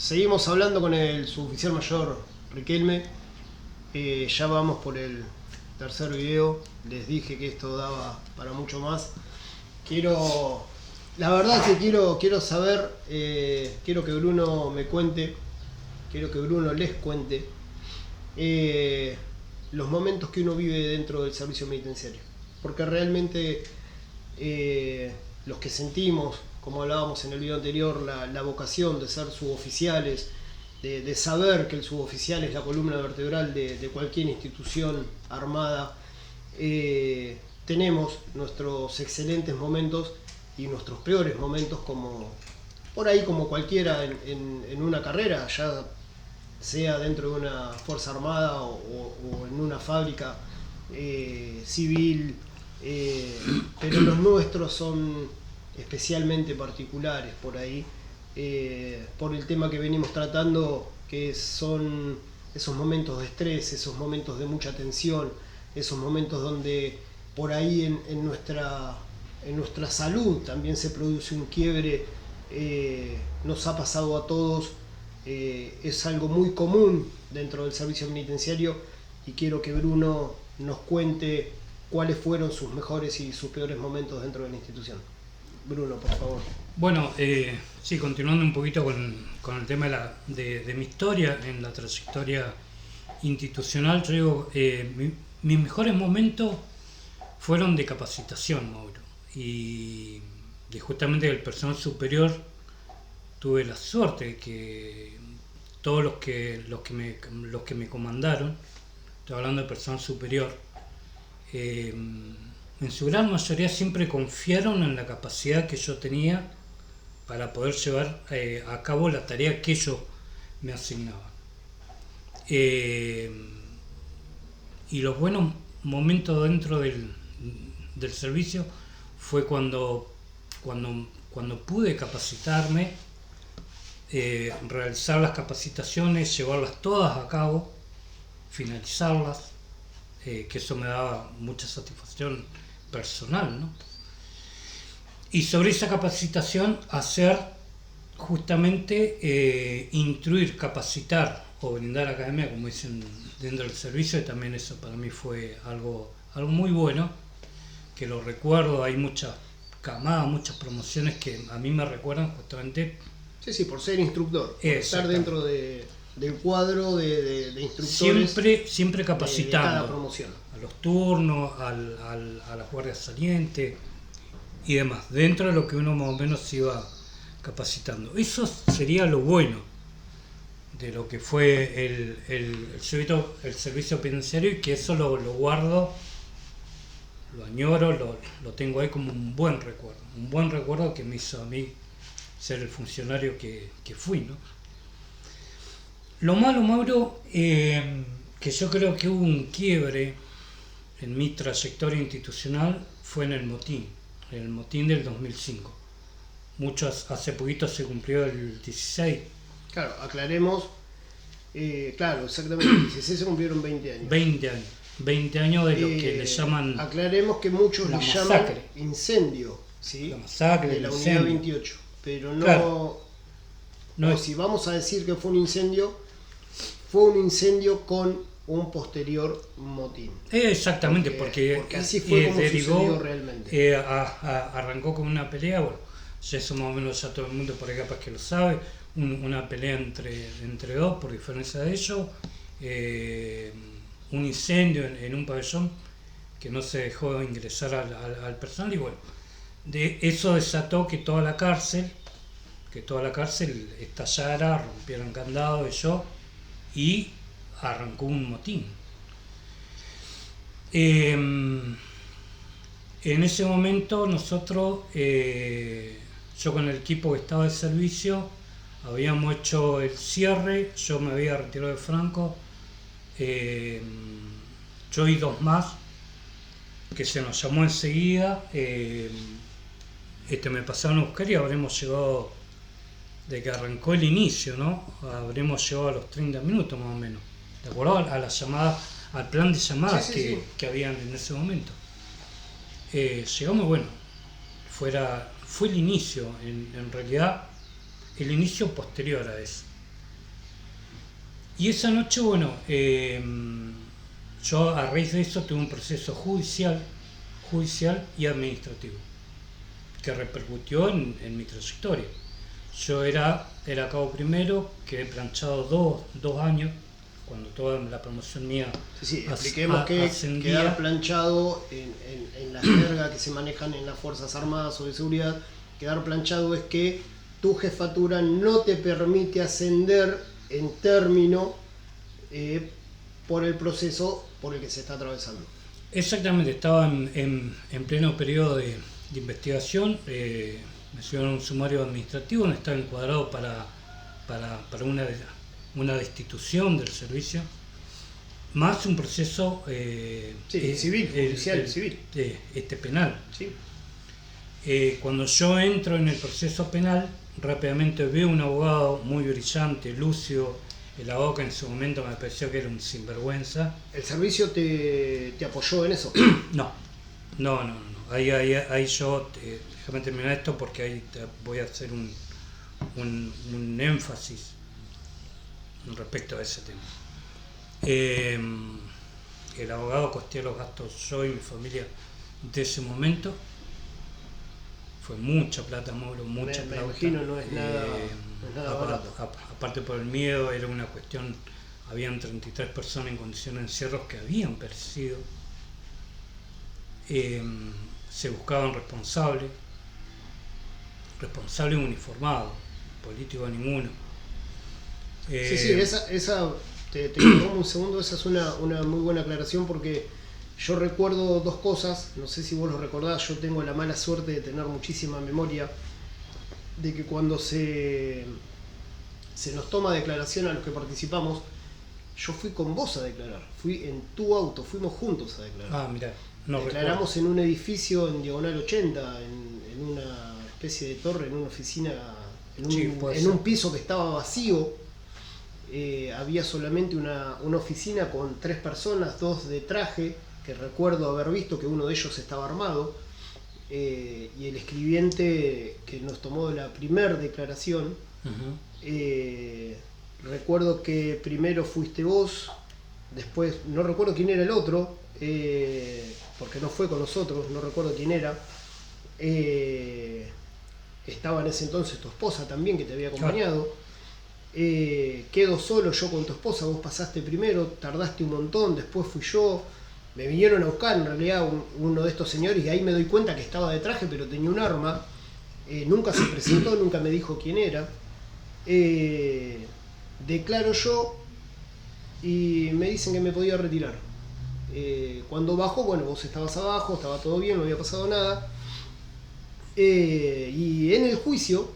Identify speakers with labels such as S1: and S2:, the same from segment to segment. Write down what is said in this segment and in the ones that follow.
S1: Seguimos hablando con el suboficial mayor Riquelme. Ya vamos por el tercer video. Les dije que esto daba para mucho más. La verdad es que quiero saber, quiero que Bruno me cuente, quiero que Bruno les cuente los momentos que uno vive dentro del servicio penitenciario. Porque realmente los que sentimos, como hablábamos en el video anterior, la vocación de ser suboficiales, de saber que el suboficial es la columna vertebral de cualquier institución armada, tenemos nuestros excelentes momentos y nuestros peores momentos, como por ahí como cualquiera en una carrera, ya sea dentro de una fuerza armada o en una fábrica civil, pero los nuestros son especialmente particulares por ahí, por el tema que venimos tratando, que son esos momentos de estrés, esos momentos de mucha tensión, esos momentos donde por ahí en nuestra salud también se produce un quiebre. Nos ha pasado a todos, es algo muy común dentro del servicio penitenciario, y quiero que Bruno nos cuente cuáles fueron sus mejores y sus peores momentos dentro de la institución. Bruno, por favor.
S2: Bueno, sí, continuando un poquito con el tema de mi historia en la trayectoria institucional, yo digo, mis mejores momentos fueron de capacitación, Mauro, y de justamente el personal superior. Tuve la suerte de que todos los que me comandaron, estoy hablando de personal superior, en su gran mayoría siempre confiaron en la capacidad que yo tenía para poder llevar a cabo la tarea que ellos me asignaban. Y los buenos momentos dentro del servicio fue cuando pude capacitarme, realizar las capacitaciones, llevarlas todas a cabo, finalizarlas, que eso me daba mucha satisfacción personal, ¿no? Y sobre esa capacitación hacer justamente instruir, capacitar o brindar academia, como dicen dentro del servicio, y también eso para mí fue algo muy bueno, que lo recuerdo. Hay muchas camadas, muchas promociones que a mí me recuerdan justamente.
S1: Sí, por ser instructor, por estar dentro del cuadro de instructores.
S2: Siempre capacitando
S1: de cada promoción.
S2: A los turnos, a las guardias salientes y demás, dentro de lo que uno más o menos se iba capacitando. Eso sería lo bueno de lo que fue el servicio penitenciario, y que eso lo guardo, lo añoro, lo tengo ahí como un buen recuerdo que me hizo a mí ser el funcionario que fui, ¿no? Lo malo, Mauro, que yo creo que hubo un quiebre en mi trayectoria institucional, fue en el motín del 2005. Hace poquito se cumplió el 16.
S1: Claro, aclaremos, claro, exactamente, el 16 se cumplieron 20 años.
S2: 20 años de lo que le llaman...
S1: Aclaremos que muchos le llaman incendio, ¿sí?
S2: La masacre,
S1: de la unidad 28, pero no...
S2: Claro, no,
S1: si vamos a decir que fue un incendio con un posterior motín.
S2: Exactamente, porque
S1: así fue como sucedió realmente.
S2: Arrancó con una pelea, bueno, ya eso más o menos ya todo el mundo por ahí capaz que lo sabe, una pelea entre dos por diferencia de ellos, un incendio en un pabellón que no se dejó ingresar al personal, y bueno, de eso desató que toda la cárcel estallara, rompieran candados y arrancó un motín. En ese momento nosotros, yo con el equipo que estaba de servicio, habíamos hecho el cierre, yo me había retirado de Franco, yo y dos más, que se nos llamó enseguida, me pasaron a buscar y habremos llegado, de que arrancó el inicio, ¿no? Habremos llegado a los 30 minutos más o menos, ¿de acuerdo? A la llamada, al plan de llamadas que habían en ese momento. Llegamos, bueno, fue el inicio, en realidad, el inicio posterior a eso. Y esa noche, bueno, yo a raíz de eso tuve un proceso judicial y administrativo, que repercutió en mi trayectoria. Yo era cabo primero, quedé planchado dos años, cuando toda la promoción mía
S1: Sí, expliquemos que
S2: ascendía.
S1: quedar planchado en la jerga que se manejan en las Fuerzas Armadas o de seguridad, quedar planchado es que tu jefatura no te permite ascender en término por el proceso por el que se está atravesando.
S2: Exactamente, estaba en pleno periodo de investigación, me subieron a un sumario administrativo, no estaba encuadrado para una destitución del servicio, más un proceso
S1: civil, judicial, civil.
S2: Penal.
S1: Sí.
S2: Cuando yo entro en el proceso penal, rápidamente veo un abogado muy brillante, lúcido, el abogado que en su momento me pareció que era un sinvergüenza.
S1: ¿El servicio te apoyó en eso?
S2: No. Ahí yo, déjame terminar esto porque ahí voy a hacer un énfasis respecto a ese tema. El abogado costeó los gastos yo y mi familia de ese momento. Fue mucha plata, Mauro, mucha plata.
S1: Me imagino, no es nada barato.
S2: Aparte por el miedo, era una cuestión, habían 33 personas en condiciones de encierros que habían perecido. Se buscaban responsables uniformados, políticos ninguno.
S1: Sí, esa te interrumpo un segundo, esa es una muy buena aclaración porque yo recuerdo dos cosas, no sé si vos lo recordás, yo tengo la mala suerte de tener muchísima memoria, de que cuando se nos toma declaración a los que participamos, yo fui con vos a declarar, fui en tu auto, fuimos juntos a declarar.
S2: Mirá,
S1: declaramos
S2: recuerdo.
S1: En un edificio en Diagonal 80, en una especie de torre, en una oficina, en un piso que estaba vacío. Había solamente una oficina con 3 personas, 2 de traje, que recuerdo haber visto que uno de ellos estaba armado, y el escribiente que nos tomó la primer declaración. Recuerdo que primero fuiste vos, después no recuerdo quién era el otro, porque no fue con nosotros, no recuerdo quién era. Estaba en ese entonces tu esposa también, que te había acompañado. Quedo solo yo con tu esposa, vos pasaste primero, tardaste un montón, después fui yo, me vinieron a buscar en realidad uno de estos señores y ahí me doy cuenta que estaba de traje pero tenía un arma, nunca se presentó, nunca me dijo quién era. Declaro yo y me dicen que me podía retirar. Cuando bajo, bueno, vos estabas abajo, estaba todo bien, no había pasado nada. Y en el juicio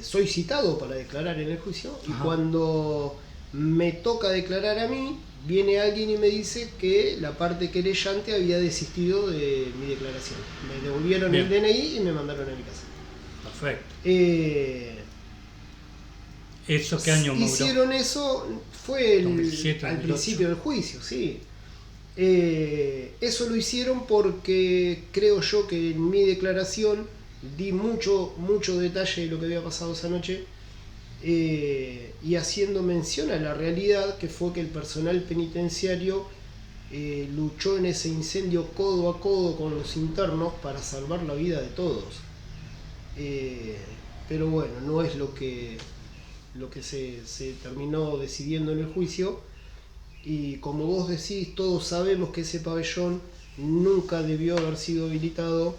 S1: soy citado para declarar en el juicio. Ajá. Y cuando me toca declarar a mí, viene alguien y me dice que la parte querellante había desistido de mi declaración. Me devolvieron el DNI y me mandaron a mi casa.
S2: Perfecto. ¿Eso qué año, Mauro?
S1: Hicieron eso, fue
S2: 2007,
S1: al principio del juicio, sí. Eso lo hicieron porque creo yo que en mi declaración di mucho detalle de lo que había pasado esa noche, y haciendo mención a la realidad que fue que el personal penitenciario luchó en ese incendio codo a codo con los internos para salvar la vida de todos. Pero bueno, no es lo que se terminó decidiendo en el juicio. Y como vos decís, todos sabemos que ese pabellón nunca debió haber sido habilitado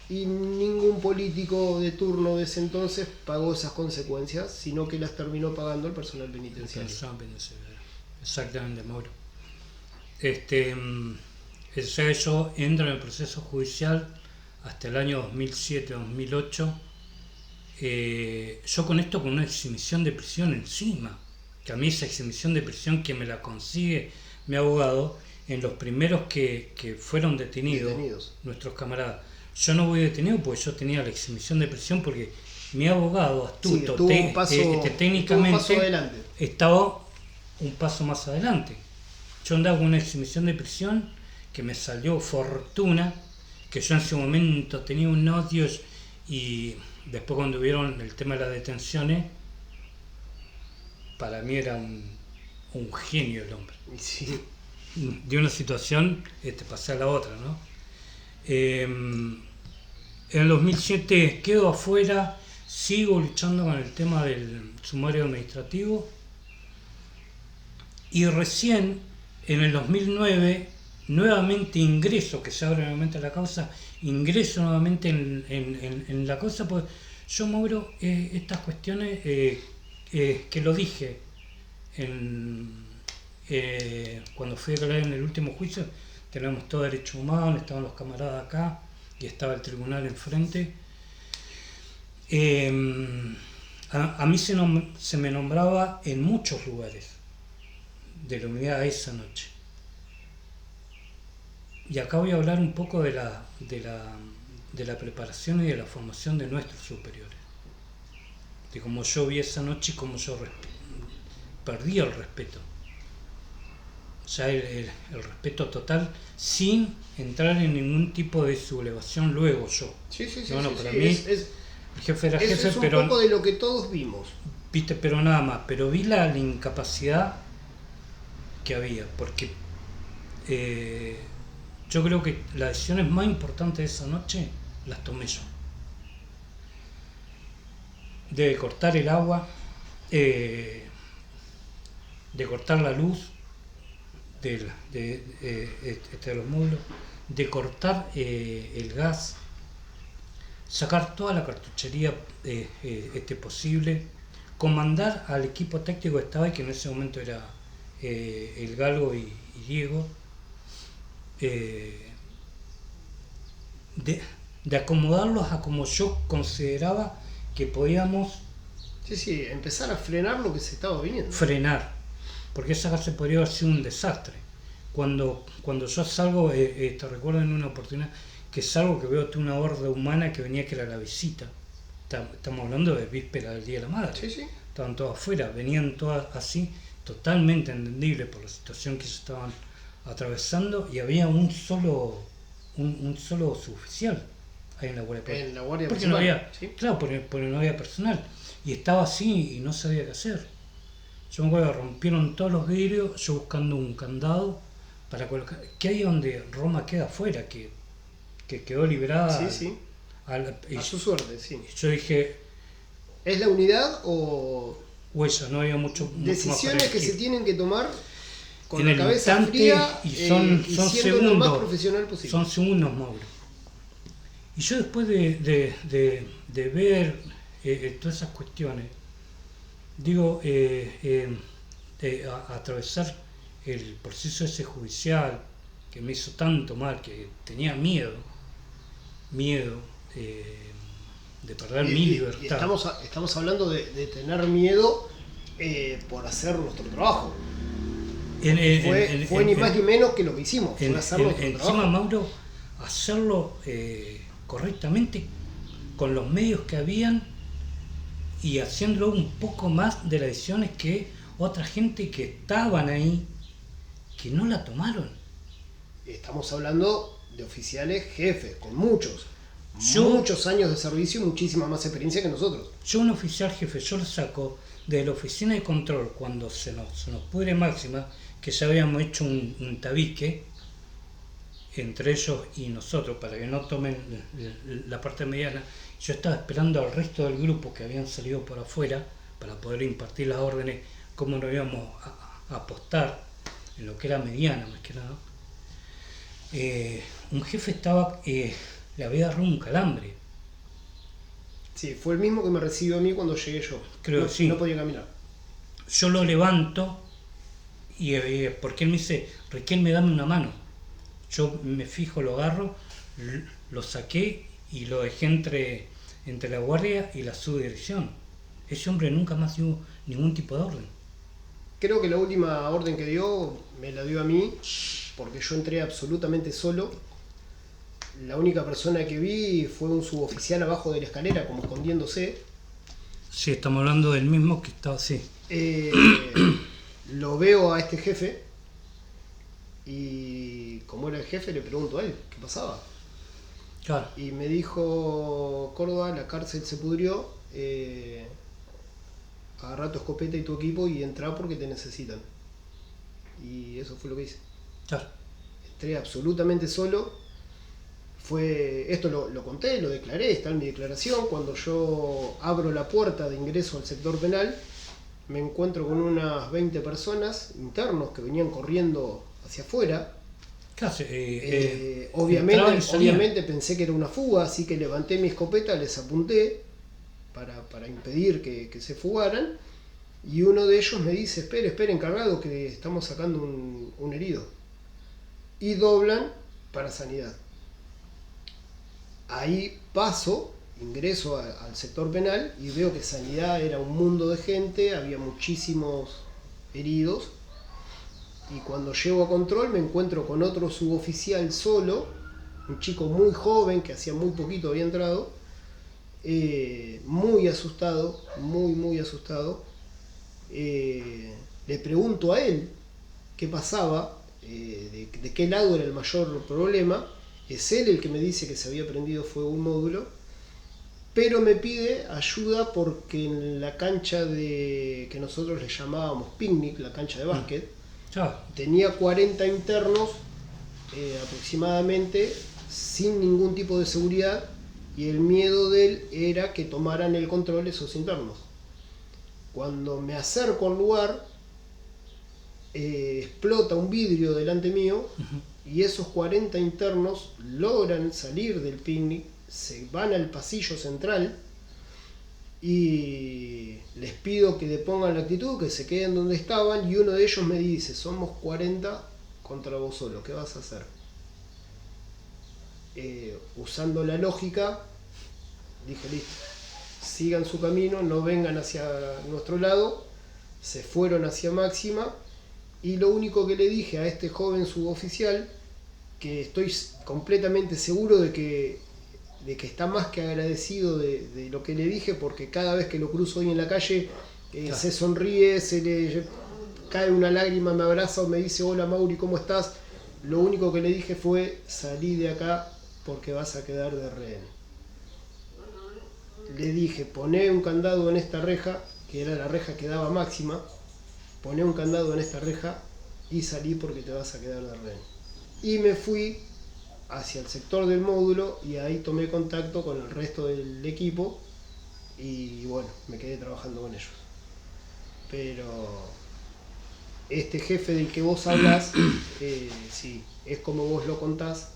S1: y ningún político de turno de ese entonces pagó esas consecuencias, sino que las terminó pagando el personal penitenciario.
S2: Exactamente, Mauro. Yo entro en el proceso judicial hasta el año 2007-2008. Yo con una exhibición de prisión encima, que a mí esa exhibición de prisión que me la consigue mi abogado, en los primeros que fueron detenidos, nuestros camaradas. Yo no voy detenido porque yo tenía la exhibición de prisión porque mi abogado astuto, técnicamente estaba un paso más adelante. Yo andaba con una exhibición de prisión que me salió fortuna, que yo en ese momento tenía un odio, y después cuando hubieron el tema de las detenciones, para mí era un genio el hombre.
S1: Y sí,
S2: De una situación pasé a la otra, ¿no? En el 2007 quedo afuera, sigo luchando con el tema del sumario administrativo y recién en el 2009 nuevamente ingreso, que se abre nuevamente la causa, ingreso nuevamente en la causa, pues yo, Mauro, estas cuestiones que lo dije cuando fui a declarar en el último juicio, tenemos todo derecho humano, estaban los camaradas acá y estaba el tribunal enfrente. A mí se me nombraba en muchos lugares de la unidad esa noche. Y acá voy a hablar un poco de la preparación y de la formación de nuestros superiores. De cómo yo vi esa noche y cómo yo perdí el respeto. O sea, el respeto total sin entrar en ningún tipo de sublevación luego yo.
S1: Sí,
S2: Bueno,
S1: sí,
S2: para
S1: sí,
S2: mí el jefe era jefe,
S1: es un
S2: pero
S1: poco de lo que todos vimos.
S2: viste, pero nada más. Pero vi la incapacidad que había, porque yo creo que las decisiones más importantes de esa noche las tomé yo. De cortar el agua, de cortar la luz de los módulos, de cortar el gas, sacar toda la cartuchería posible, comandar al equipo táctico que estaba ahí, que en ese momento era el Galgo y Diego, de acomodarlos a como yo consideraba que podíamos
S1: Sí, empezar a frenar lo que se estaba viendo.
S2: frenar, porque esa casa podría haber sido un desastre. Cuando yo salgo, te recuerdo en una oportunidad que salgo, que veo una horda humana que venía, que era la visita. Estamos hablando de víspera del Día de la Madre.
S1: Sí.
S2: Estaban todas afuera, venían todas así, totalmente entendible por la situación que se estaban atravesando, y había un solo suboficial ahí en la Guardia Principal.
S1: En la Guardia
S2: porque
S1: Principal,
S2: no había,
S1: ¿sí?
S2: claro, porque no había personal. Y estaba así y no sabía qué hacer. Yo me acuerdo que rompieron todos los vidrios, yo buscando un candado para colocar, que ahí donde Roma queda afuera, que quedó liberada.
S1: Sí.
S2: Y
S1: a su suerte, sí.
S2: yo dije,
S1: ¿Es la unidad o
S2: huella, no había mucho más
S1: decisiones
S2: para
S1: que
S2: elegir.
S1: se tienen que tomar con
S2: En
S1: la
S2: el
S1: cabeza
S2: instante,
S1: fría
S2: y son
S1: siendo lo más
S2: segundos,
S1: profesional posible?
S2: son segundos, Mauro. Y yo después de ver todas esas cuestiones, digo, atravesar el proceso ese judicial que me hizo tanto mal, que tenía miedo de perder mi libertad.
S1: Y estamos hablando de tener miedo por hacer nuestro trabajo. Fue ni más ni menos que lo que hicimos, fue hacer nuestro
S2: encima,
S1: trabajo.
S2: Mauro, hacerlo correctamente, con los medios que habían, y haciéndolo un poco más de las decisiones que otra gente que estaban ahí, que no la tomaron.
S1: Estamos hablando de oficiales jefes, con muchos años de servicio y muchísima más experiencia que nosotros.
S2: Yo, un oficial jefe, yo lo saco de la oficina de control cuando se nos pudre máxima, que ya habíamos hecho un tabique entre ellos y nosotros para que no tomen la parte mediana. Yo estaba esperando al resto del grupo que habían salido por afuera para poder impartir las órdenes, cómo nos íbamos a apostar en lo que era mediana, más que nada. Un jefe estaba, le había agarrado un calambre.
S1: Sí, fue el mismo que me recibió a mí cuando llegué yo.
S2: Creo que sí.
S1: No podía caminar.
S2: Yo lo levanto y porque él me dice, Riquelme, dame una mano. Yo me fijo, lo agarro, lo saqué y lo dejé entre la guardia y la subdirección. Ese hombre nunca más dio ningún tipo de orden.
S1: Creo que la última orden que dio me la dio a mí, porque yo entré absolutamente solo. La única persona que vi fue un suboficial abajo de la escalera, como escondiéndose.
S2: Sí, estamos hablando del mismo que estaba así.
S1: Lo veo a este jefe y como era el jefe le pregunto a él qué pasaba.
S2: Claro.
S1: Y me dijo, Córdoba, la cárcel se pudrió, agarrá tu escopeta y tu equipo y entrá porque te necesitan. Y eso fue lo que hice.
S2: Claro.
S1: Entré absolutamente solo. Esto lo conté, lo declaré, está en mi declaración. Cuando yo abro la puerta de ingreso al sector penal, me encuentro con unas 20 personas internos que venían corriendo hacia afuera.
S2: Claro,
S1: Obviamente pensé que era una fuga, así que levanté mi escopeta, les apunté para impedir que se fugaran. Y uno de ellos me dice: espere, encargado, que estamos sacando un herido. Y doblan para sanidad. Ahí paso, ingreso al sector penal y veo que sanidad era un mundo de gente, había muchísimos heridos. Y cuando llego a control me encuentro con otro suboficial solo, un chico muy joven que hacía muy poquito había entrado, muy asustado, muy asustado. Le pregunto a él qué pasaba, de qué lado era el mayor problema. Es él el que me dice que se había prendido fuego un módulo, pero me pide ayuda porque en la cancha que nosotros le llamábamos picnic, la cancha de básquet, tenía 40 internos aproximadamente, sin ningún tipo de seguridad, y el miedo de él era que tomaran el control esos internos. Cuando me acerco al lugar, explota un vidrio delante mío, y esos 40 internos logran salir del picnic, se van al pasillo central y les pido que depongan la actitud, que se queden donde estaban, y uno de ellos me dice: somos 40 contra vos solo, ¿qué vas a hacer? Usando la lógica, dije: listo, sigan su camino, no vengan hacia nuestro lado. Se fueron hacia Máxima, y lo único que le dije a este joven suboficial, que estoy completamente seguro de que está más que agradecido de lo que le dije, porque cada vez que lo cruzo hoy en la calle, se sonríe, se le cae una lágrima, me abraza o me dice: hola Mauri, ¿cómo estás? Lo único que le dije fue: salí de acá porque vas a quedar de rehén. Le dije: poné un candado en esta reja, que era la reja que daba Máxima, poné un candado en esta reja y salí porque te vas a quedar de rehén. Y me fui hacia el sector del módulo y ahí tomé contacto con el resto del equipo y bueno, me quedé trabajando con ellos. Pero este jefe del que vos hablas, sí, es como vos lo contás.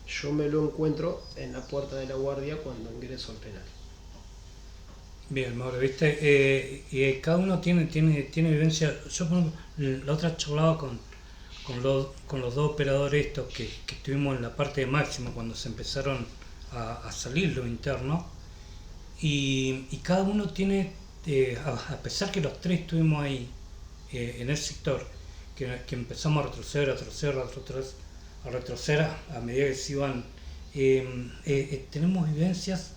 S1: Yo me lo encuentro en la puerta de la guardia cuando ingreso al penal.
S2: Bien, Mauro, viste, cada uno tiene vivencia. Yo, por ejemplo, la otra charlaba con los dos operadores estos que estuvimos en la parte de Máxima cuando se empezaron a salir los internos, y cada uno tiene, a pesar que los tres estuvimos ahí en el sector, que empezamos a retroceder a medida que se iban, tenemos vivencias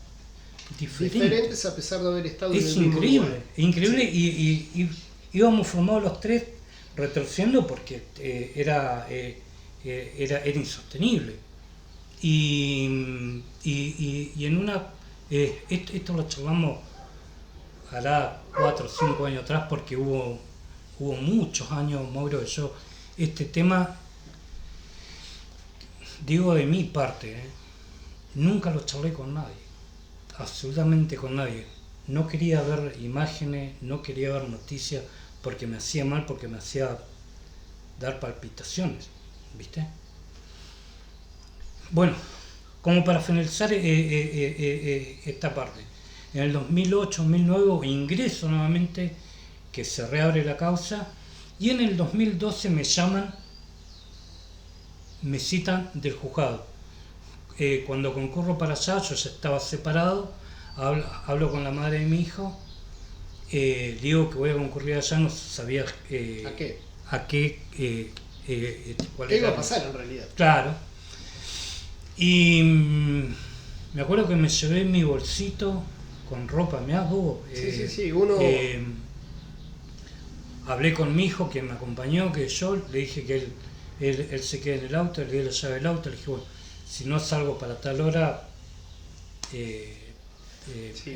S2: diferentes
S1: A pesar de haber estado
S2: es
S1: en el mismo lugar.
S2: Es increíble,
S1: Sí.
S2: y íbamos formados los tres retrocediendo porque era insostenible. Y en una, esto lo charlamos hará 4 o 5 años atrás, porque hubo muchos años, Mauro, que yo este tema, digo de mi parte, nunca lo charlé con nadie, absolutamente con nadie. No quería ver imágenes, no quería ver noticias, porque me hacía mal, porque me hacía dar palpitaciones, ¿viste? Bueno, como para finalizar esta parte, en el 2008-2009 ingreso nuevamente, que se reabre la causa, y en el 2012 me llaman, me citan del juzgado. Cuando concurro para allá, yo ya estaba separado, hablo con la madre de mi hijo, digo que voy a concurrir allá, no sabía
S1: ¿A qué?
S2: cuál
S1: ¿Qué
S2: era.
S1: iba a pasar en realidad?
S2: Claro. Y me acuerdo que me llevé mi bolsito con ropa, me hago.
S1: Sí, uno...
S2: hablé con mi hijo que me acompañó, que yo le dije que él se quede en el auto, le di la llave del auto, le dije: bueno, si no salgo para tal hora,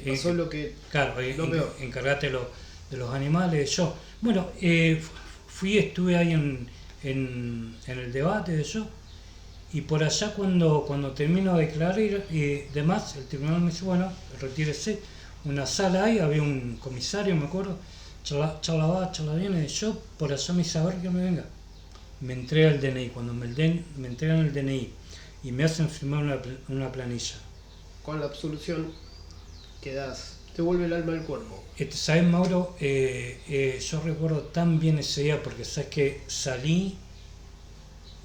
S1: pasó lo que...
S2: claro,
S1: lo peor.
S2: encárgatelo de los animales. Yo, bueno, estuve ahí en el debate de yo, y por allá cuando termino de declarar y demás, el tribunal me dice, bueno, retírese, una sala ahí, había un comisario, me acuerdo, charla va, charla viene, yo por allá me hice a ver que me venga. Me entrega el DNI, cuando me entregan el DNI y me hacen firmar una planilla.
S1: Con la absolución quedás, te vuelve el alma al cuerpo.
S2: ¿Sabes, Mauro? Yo recuerdo tan bien ese día porque sabes que salí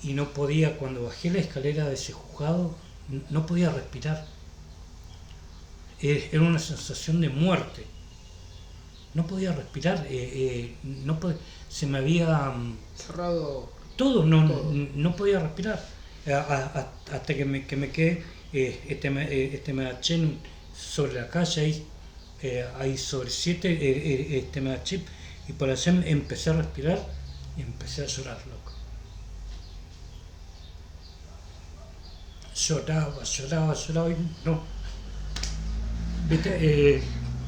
S2: y no podía, cuando bajé la escalera de ese juzgado, no podía respirar. Era una sensación de muerte. No podía respirar, se me había
S1: cerrado
S2: todo,
S1: todo.
S2: No podía respirar. Hasta que me quedé, me agaché sobre la calle, ahí sobre 7, me agaché y por allá empecé a respirar y empecé a llorar, loco. Lloraba y no. ¿Viste?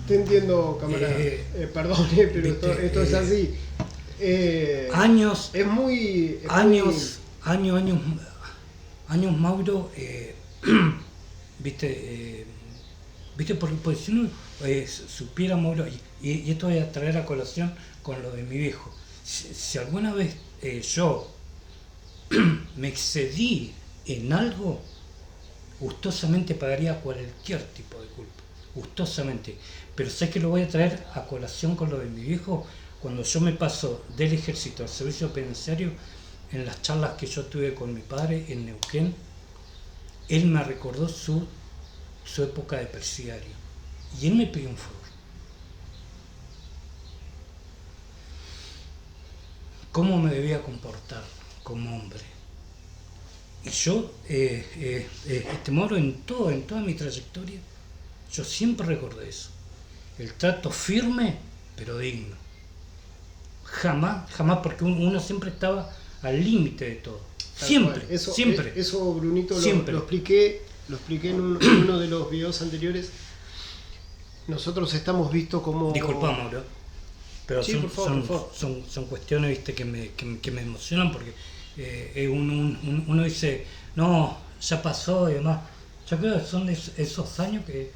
S1: Te entiendo, camarada. Perdone, pero esto es así.
S2: Años,
S1: es muy.
S2: Años, Mauro, viste, porque si uno supiera, Mauro, y esto voy a traer a colación con lo de mi viejo, si alguna vez yo me excedí en algo, gustosamente pagaría cualquier tipo de culpa, gustosamente, pero sé que lo voy a traer a colación con lo de mi viejo cuando yo me paso del ejército al servicio penitenciario. En las charlas que yo tuve con mi padre en Neuquén, él me recordó su época de presidiario y él me pidió un favor. ¿Cómo me debía comportar como hombre? Y yo, Mauro, en toda mi trayectoria, yo siempre recordé eso. El trato firme, pero digno. Jamás, porque uno siempre estaba al límite de todo. Siempre.
S1: Eso, Brunito,
S2: siempre.
S1: Lo expliqué en uno de los videos anteriores. Nosotros estamos vistos como...
S2: Disculpa, Mauro, pero
S1: sí, por favor.
S2: Son cuestiones, viste, que me emocionan porque uno dice, no, ya pasó y demás. Yo creo que son esos años que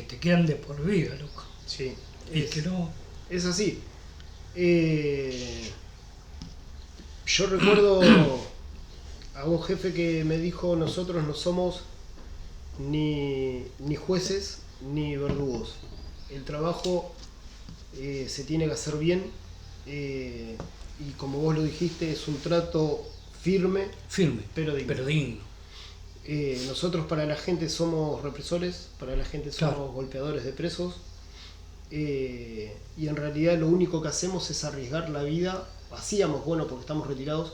S2: te quedan de por vida, loco.
S1: Sí.
S2: Es
S1: así. Yo recuerdo a un jefe que me dijo, nosotros no somos ni jueces ni verdugos. El trabajo se tiene que hacer bien y como vos lo dijiste, es un trato firme pero digno. Nosotros para la gente somos represores, para la gente somos golpeadores de presos y en realidad lo único que hacemos es arriesgar la vida. Hacíamos, bueno, porque estamos retirados,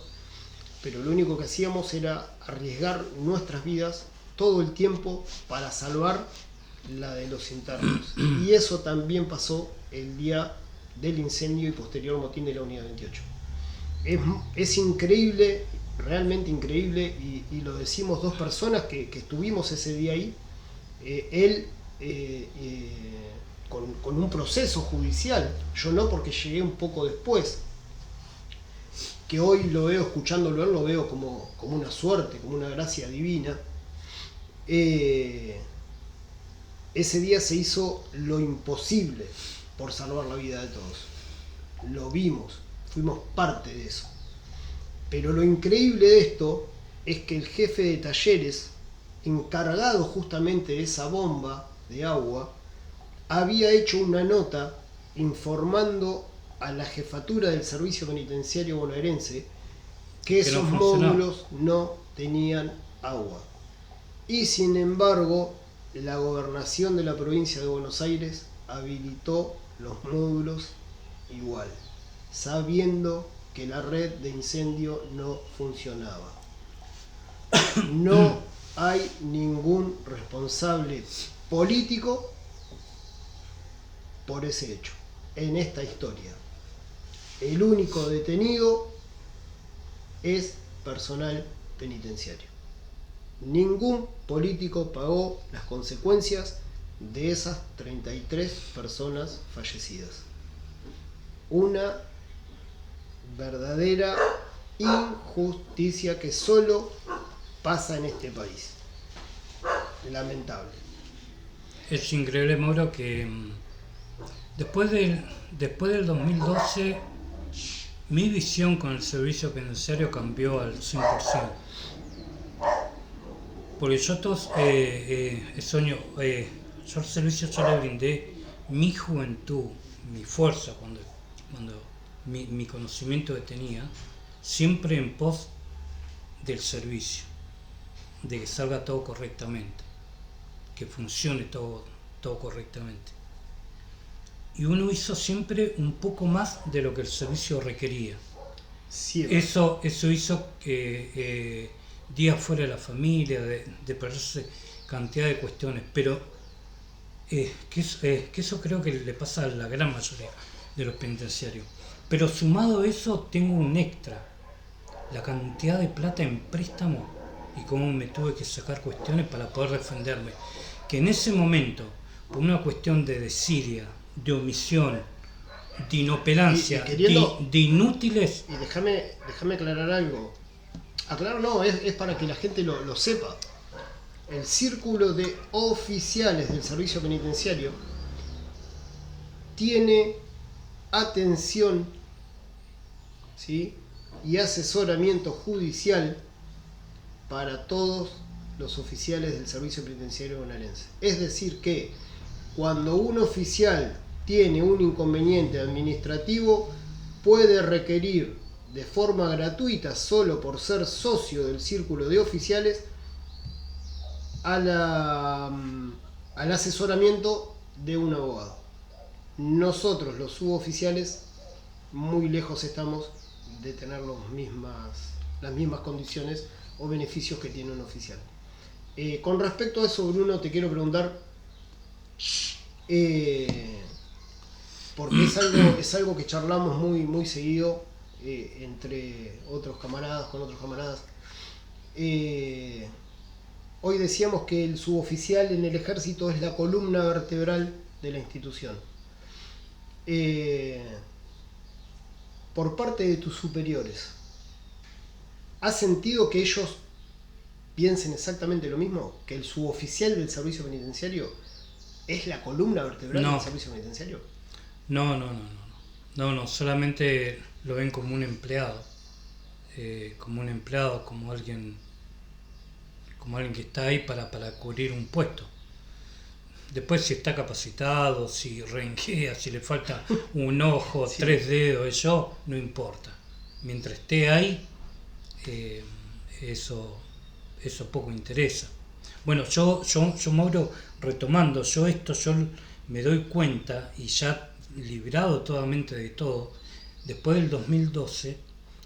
S1: pero lo único que hacíamos era arriesgar nuestras vidas todo el tiempo para salvar la de los internos. Y eso también pasó el día del incendio y posterior motín de la Unidad 28. Es increíble, realmente increíble, y lo decimos dos personas que estuvimos ese día ahí. Él con un proceso judicial, yo no, porque llegué un poco después, que hoy lo veo, escuchándolo, lo veo como una suerte, como una gracia divina. Ese día se hizo lo imposible por salvar la vida de todos. Lo vimos, fuimos parte de eso. Pero lo increíble de esto es que el jefe de talleres, encargado justamente de esa bomba de agua, había hecho una nota informando a la jefatura del servicio penitenciario bonaerense que esos módulos no tenían agua. Y sin embargo, la gobernación de la provincia de Buenos Aires habilitó los módulos igual, sabiendo que la red de incendio no funcionaba. No hay ningún responsable político por ese hecho en esta historia. El único detenido es personal penitenciario. Ningún político pagó las consecuencias de esas 33 personas fallecidas. Una verdadera injusticia que solo pasa en este país. Lamentable.
S2: Es increíble, Mauro, que después del 2012 mi visión con el servicio penitenciario cambió al 100%. Porque yo yo al servicio yo le brindé mi juventud, mi fuerza, cuando mi conocimiento que tenía, siempre en pos del servicio, de que salga todo correctamente, que funcione todo correctamente. Y uno hizo siempre un poco más de lo que el servicio requería.
S1: Siempre.
S2: Eso hizo que días fuera de la familia, de perderse cantidad de cuestiones, pero que eso creo que le pasa a la gran mayoría de los penitenciarios. Pero sumado a eso tengo un extra, la cantidad de plata en préstamo y cómo me tuve que sacar cuestiones para poder defenderme. Que en ese momento, por una cuestión de desidia, de omisión, de inoperancia, de inútiles...
S1: Y déjame aclarar algo. Aclarar no, es para que la gente lo sepa. El círculo de oficiales del servicio penitenciario tiene atención, ¿sí?, y asesoramiento judicial para todos los oficiales del servicio penitenciario bonaerense. Es decir que cuando un oficial tiene un inconveniente administrativo, puede requerir de forma gratuita, solo por ser socio del círculo de oficiales, al asesoramiento de un abogado. Nosotros, los suboficiales, muy lejos estamos de tener las mismas condiciones o beneficios que tiene un oficial. Con respecto a eso, Bruno, te quiero preguntar, porque es algo que charlamos muy seguido entre otros camaradas, con otros camaradas. Hoy decíamos que el suboficial en el ejército es la columna vertebral de la institución. Por parte de tus superiores, ¿has sentido que ellos piensen exactamente lo mismo? ¿Que el suboficial del servicio penitenciario es la columna vertebral del servicio penitenciario?
S2: No, solamente lo ven como un empleado, como alguien que está ahí para cubrir un puesto. Después, si está capacitado, si renquea, si le falta un ojo, sí, 3 dedos, eso no importa. Mientras esté ahí, eso poco interesa. Bueno, yo Mauro, retomando, yo me doy cuenta, y ya librado totalmente de todo, después del 2012,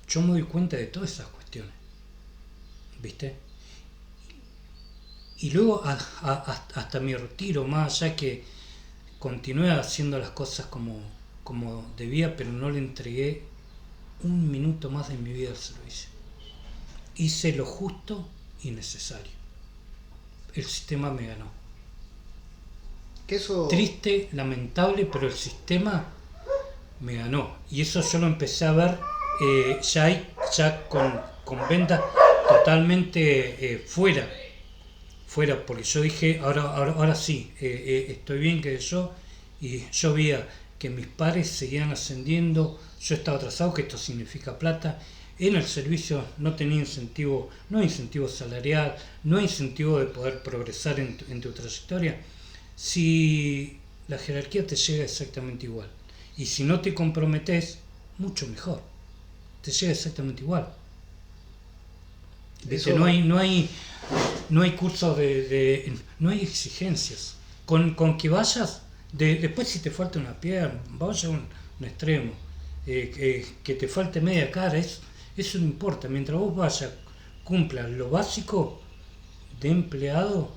S2: yo me doy cuenta de todas esas cuestiones, ¿viste? Y luego hasta mi retiro, más allá que continué haciendo las cosas como debía, pero no le entregué un minuto más de mi vida al servicio. Hice lo justo y necesario. El sistema me ganó. Triste, lamentable, pero el sistema me ganó. Y eso yo lo empecé a ver ya con ventas totalmente fuera, porque yo dije, ahora sí, estoy bien que yo, y yo veía que mis pares seguían ascendiendo, yo estaba atrasado, que esto significa plata. En el servicio no tenía incentivo, no hay incentivo salarial, no hay incentivo de poder progresar en tu trayectoria. Si la jerarquía te llega exactamente igual, y si no te comprometes, mucho mejor, te llega exactamente igual. ¿Viste? No hay cursos no hay exigencias. Con que vayas, después si te falta una pierna, vaya a un extremo, que te falte media cara, eso no importa. Mientras vos vayas, cumplas lo básico de empleado,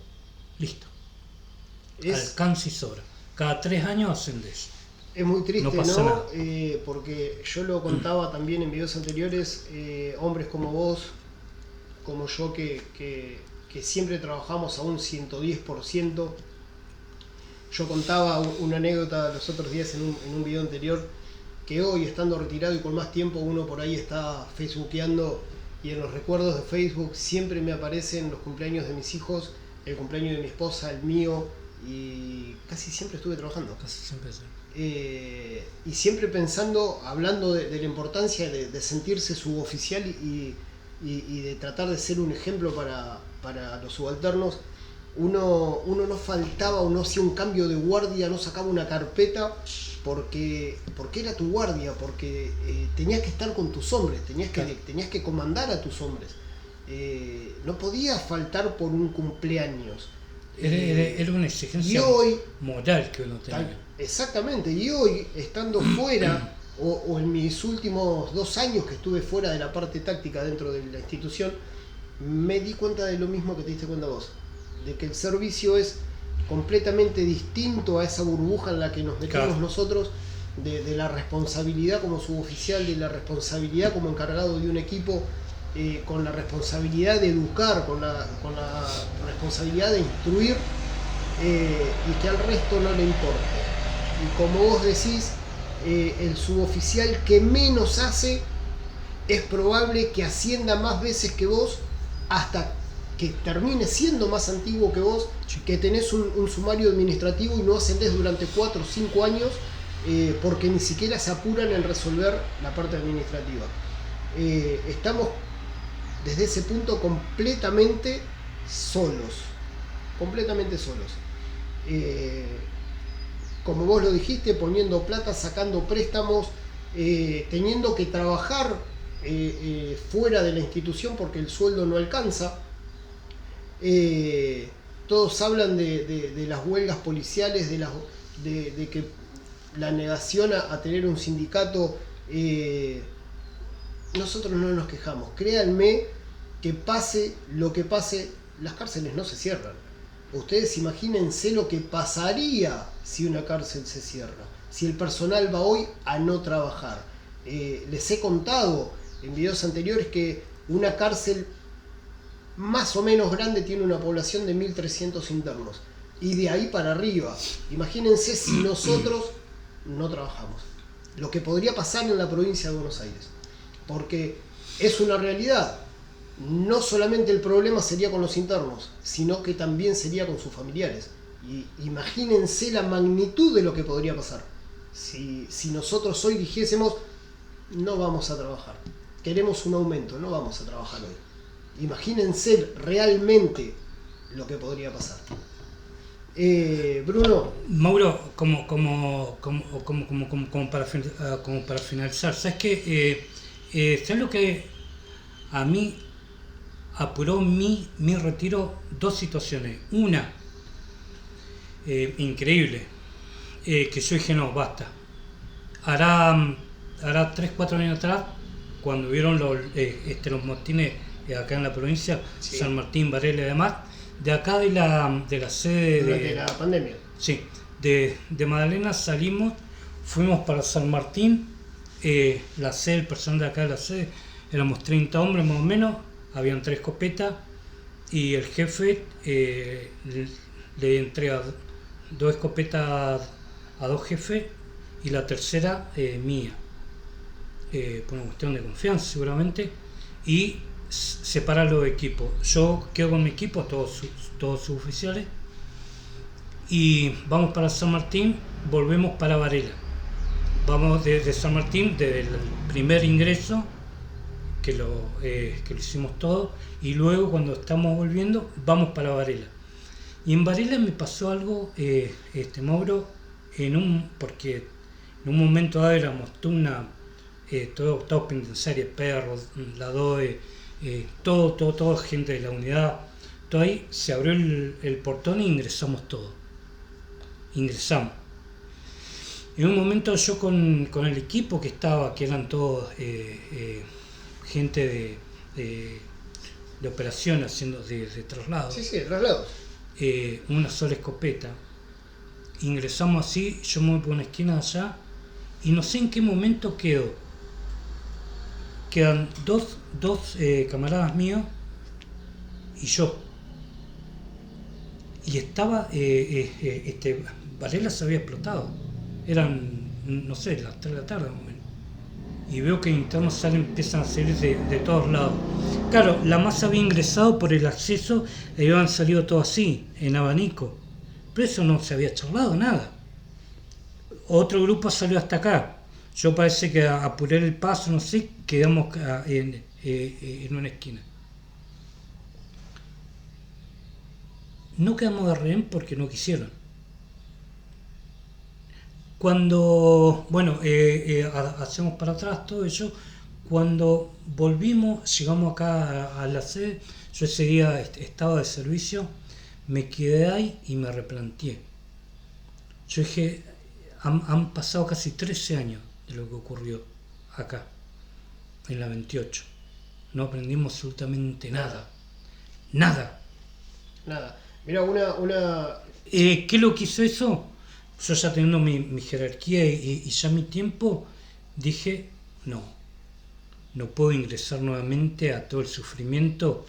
S2: listo. Alcance y sobra. Cada 3 años ascendés.
S1: Es muy triste,
S2: no pasa nada.
S1: Porque yo lo contaba también en videos anteriores, hombres como vos, como yo, que siempre trabajamos a un 110%, Yo contaba una anécdota los otros días en un video anterior, que hoy, estando retirado y con más tiempo, uno por ahí está facebookeando, y en los recuerdos de Facebook siempre me aparecen los cumpleaños de mis hijos, el cumpleaños de mi esposa, el mío, y casi siempre estuve trabajando.
S2: Casi siempre sí.
S1: Y siempre pensando, hablando de la importancia de sentirse suboficial y de tratar de ser un ejemplo para los subalternos. Uno no faltaba, uno hacía un cambio de guardia, no sacaba una carpeta porque era tu guardia, porque tenías que estar con tus hombres, tenías que comandar a tus hombres. No podías faltar por un cumpleaños.
S2: Era una exigencia moral que uno tenía.
S1: Exactamente, y hoy, estando fuera, o en mis últimos 2 años que estuve fuera de la parte táctica dentro de la institución, me di cuenta de lo mismo que te diste cuenta vos, de que el servicio es completamente distinto a esa burbuja en la que nos metemos nosotros, de la responsabilidad como suboficial, de la responsabilidad como encargado de un equipo, con la responsabilidad de educar, con la responsabilidad de instruir, y que al resto no le importe. Y como vos decís, el suboficial que menos hace es probable que ascienda más veces que vos, hasta que termine siendo más antiguo que vos, que tenés un sumario administrativo y no ascendés durante 4 o 5 años, porque ni siquiera se apuran en resolver la parte administrativa. Estamos desde ese punto completamente solos. Como vos lo dijiste, poniendo plata, sacando préstamos, teniendo que trabajar fuera de la institución porque el sueldo no alcanza. Todos hablan de las huelgas policiales, de que la negación a tener un sindicato. Nosotros no nos quejamos. Créanme que pase lo que pase, las cárceles no se cierran. Ustedes imagínense lo que pasaría si una cárcel se cierra, si el personal va hoy a no trabajar. Les he contado en videos anteriores que una cárcel más o menos grande tiene una población de 1.300 internos, y de ahí para arriba. Imagínense si nosotros no trabajamos, lo que podría pasar en la provincia de Buenos Aires, porque es una realidad. No solamente el problema sería con los internos, sino que también sería con sus familiares. Y imagínense la magnitud de lo que podría pasar si nosotros hoy dijésemos: no vamos a trabajar, queremos un aumento, no vamos a trabajar hoy. Imagínense realmente lo que podría pasar. Bruno.
S2: Mauro, como para finalizar, ¿sabes qué? ¿Sabes lo que a mí apuró mi retiro? 2 situaciones. Una, increíble, que yo dije: no, basta. Hará 3-4 años atrás, cuando vieron los motines acá en la provincia, sí. San Martín, Varela y demás, de acá de la sede
S1: de la pandemia.
S2: Sí, de Magdalena salimos, fuimos para San Martín, la sede, el personal de acá de la sede, éramos 30 hombres más o menos, habían 3 escopetas, y el jefe le entrega 2 escopetas a 2 jefes, y la tercera mía, por una cuestión de confianza seguramente, y separa los equipos. Yo quedo con mi equipo, todos suboficiales, y vamos para San Martín, volvemos para Varela. Vamos desde San Martín, desde el primer ingreso, que lo hicimos todo, y luego cuando estamos volviendo, vamos para Varela. Y en Varela me pasó algo, Mauro, porque en un momento dado éramos todos penitenciarios, perros, la DOE, todo gente de la unidad, todo ahí. Se abrió el portón e ingresamos todos. Ingresamos. En un momento yo con el equipo que estaba, que eran todos gente de operación haciendo de traslados.
S1: Sí, traslados.
S2: Una sola escopeta. Ingresamos así, yo me voy por una esquina de allá y no sé en qué momento quedan dos camaradas míos y yo. Y estaba Varela se había explotado. Eran, no sé, las 3 de la tarde más o menos. Y veo que internos empiezan a salir de todos lados. Claro, la masa había ingresado por el acceso y habían salido todo así, en abanico. Pero eso no se había charlado, nada. Otro grupo salió hasta acá. Yo parece que a apurar el paso, no sé, quedamos en una esquina. No quedamos de rehén porque no quisieron. Cuando, bueno, hacemos para atrás todo eso, cuando volvimos, llegamos acá a la sede, yo ese día estaba de servicio, me quedé ahí y me replanteé. Yo dije, han pasado casi 13 años de lo que ocurrió acá, en la 28. No aprendimos absolutamente nada. Nada.
S1: Nada. Mira, una...
S2: ¿Qué es lo que hizo eso? Yo ya teniendo mi jerarquía y ya mi tiempo, dije, no puedo ingresar nuevamente a todo el sufrimiento,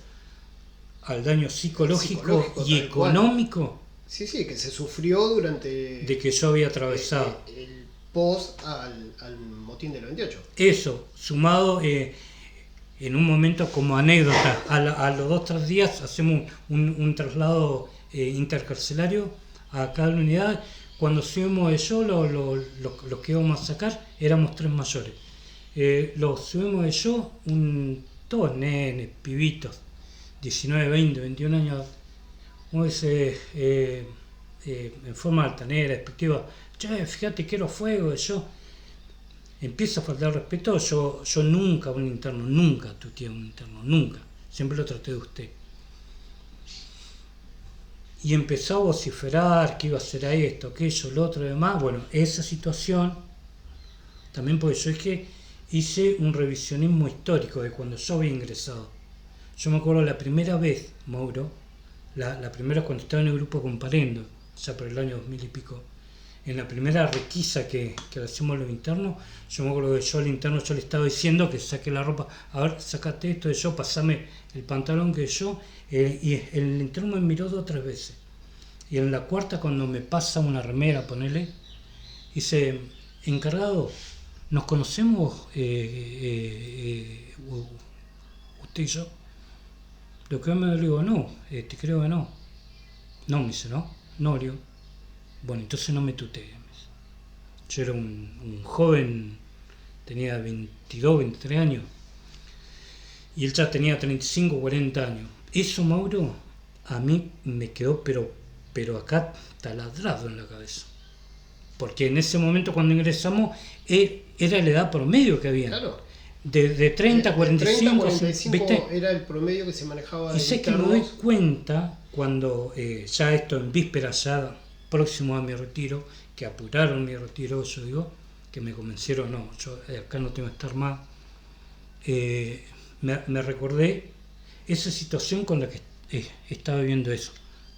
S2: al daño psicológico y económico.
S1: Sí, que se sufrió durante...
S2: De que yo había atravesado.
S1: El post al motín del 28.
S2: Eso, sumado en un momento como anécdota, a los 2-3 días hacemos un traslado intercarcelario a cada unidad. Cuando subimos de yo, los que íbamos a sacar, éramos 3 mayores. Los subimos de yo, todos nenes, pibitos, 19, 20, 21 años. Como dice, en forma altanera, despectiva, che, fíjate que era fuego, yo empiezo a faltar respeto. Yo nunca a un interno, nunca tuteé a un interno, nunca, siempre lo traté de usted. Y empezó a vociferar que iba a hacer esto, aquello, lo otro, demás. Bueno, esa situación, también porque yo es que hice un revisionismo histórico de cuando yo había ingresado. Yo me acuerdo la primera vez, Mauro, la primera cuando estaba en el grupo Comparendo, ya por el año 2000 y pico, en la primera requisa que le hacemos a los internos, yo me acuerdo que yo al interno yo le estaba diciendo que saque la ropa, a ver, sacate esto de yo, pasame el pantalón que yo, y el interno me miró 2 o 3 veces. Y en la cuarta, cuando me pasa una remera, ponele, dice, encargado, ¿nos conocemos usted y yo? Lo que me digo, no, te creo que no. No, me dice, no, digo. Bueno, entonces no me tutees. Yo era un joven, tenía 22, 23 años, y él ya tenía 35, 40 años. Eso, Mauro, a mí me quedó, pero acá taladrado en la cabeza. Porque en ese momento, cuando ingresamos, era la edad promedio que había.
S1: Claro.
S2: De 30 a 45,
S1: 45
S2: ¿viste?
S1: Era el promedio que se manejaba.
S2: Y sé que me doy cuenta cuando ya esto en vísperas, ya próximo a mi retiro, que apuraron mi retiro, yo digo, que me convencieron, no, yo acá no tengo que estar más. Me recordé esa situación con la que estaba viviendo eso.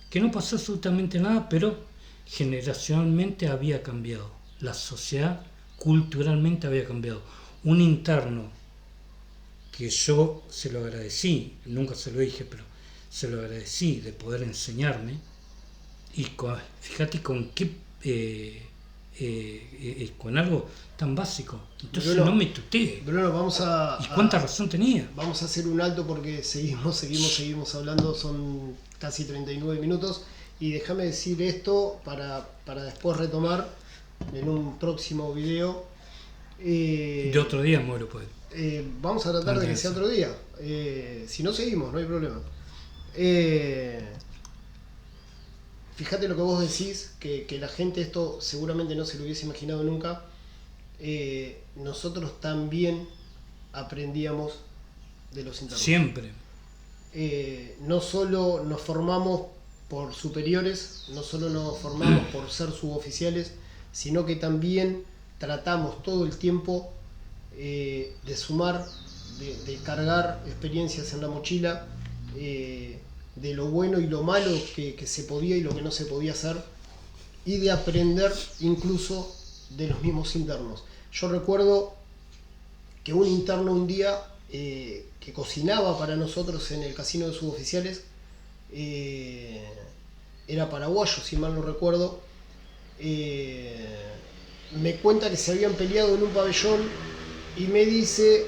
S2: Que no pasó absolutamente nada, pero generacionalmente había cambiado. La sociedad culturalmente había cambiado. Un interno que yo se lo agradecí, nunca se lo dije, pero se lo agradecí de poder enseñarme, y fíjate con qué con algo tan básico. Entonces Bruno, no me tuteé.
S1: Bruno, vamos a...
S2: ¿Y cuánta razón tenía?
S1: Vamos a hacer un alto porque seguimos hablando, son casi 39 minutos, y déjame decir esto para después retomar en un próximo video.
S2: De otro día, Moro, pues.
S1: Vamos a tratar de que sea otro día. Si no, seguimos, no hay problema. Fíjate lo que vos decís, que la gente esto seguramente no se lo hubiese imaginado nunca. Nosotros también aprendíamos de los internos.
S2: Siempre.
S1: No solo nos formamos por superiores, no solo nos formamos por ser suboficiales, sino que también tratamos todo el tiempo de sumar, de cargar experiencias en la mochila, de lo bueno y lo malo que se podía y lo que no se podía hacer, y de aprender incluso de los mismos internos. Yo recuerdo que un interno un día que cocinaba para nosotros en el casino de suboficiales, era paraguayo, si mal no recuerdo, me cuenta que se habían peleado en un pabellón y me dice,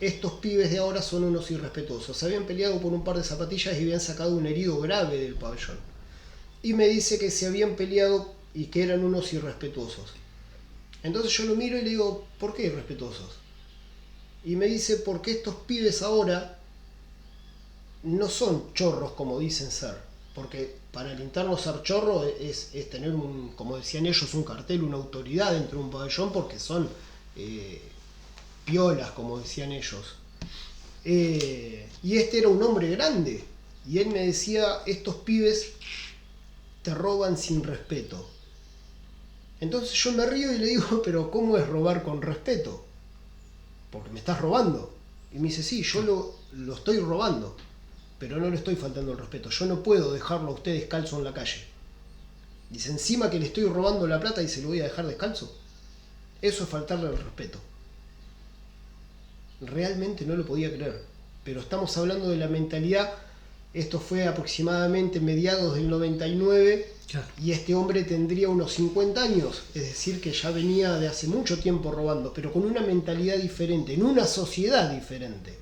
S1: estos pibes de ahora son unos irrespetuosos. Se habían peleado por un par de zapatillas y habían sacado un herido grave del pabellón. Y me dice que se habían peleado y que eran unos irrespetuosos. Entonces yo lo miro y le digo, ¿por qué irrespetuosos? Y me dice, porque estos pibes ahora no son chorros como dicen ser. Porque para el interno ser chorro es tener, como decían ellos, un cartel, una autoridad dentro de un pabellón, porque son piolas, como decían ellos. Y este era un hombre grande. Y él me decía, estos pibes te roban sin respeto. Entonces yo me río y le digo, pero ¿cómo es robar con respeto? Porque me estás robando. Y me dice, sí, yo lo estoy robando, pero no le estoy faltando el respeto. Yo no puedo dejarlo a usted descalzo en la calle. Dice, encima que le estoy robando la plata y se lo voy a dejar descalzo. Eso es faltarle el respeto. Realmente no lo podía creer. Pero estamos hablando de la mentalidad. Esto fue aproximadamente mediados del 99.
S2: Claro.
S1: Y este hombre tendría unos 50 años. Es decir, que ya venía de hace mucho tiempo robando, pero con una mentalidad diferente, en una sociedad diferente.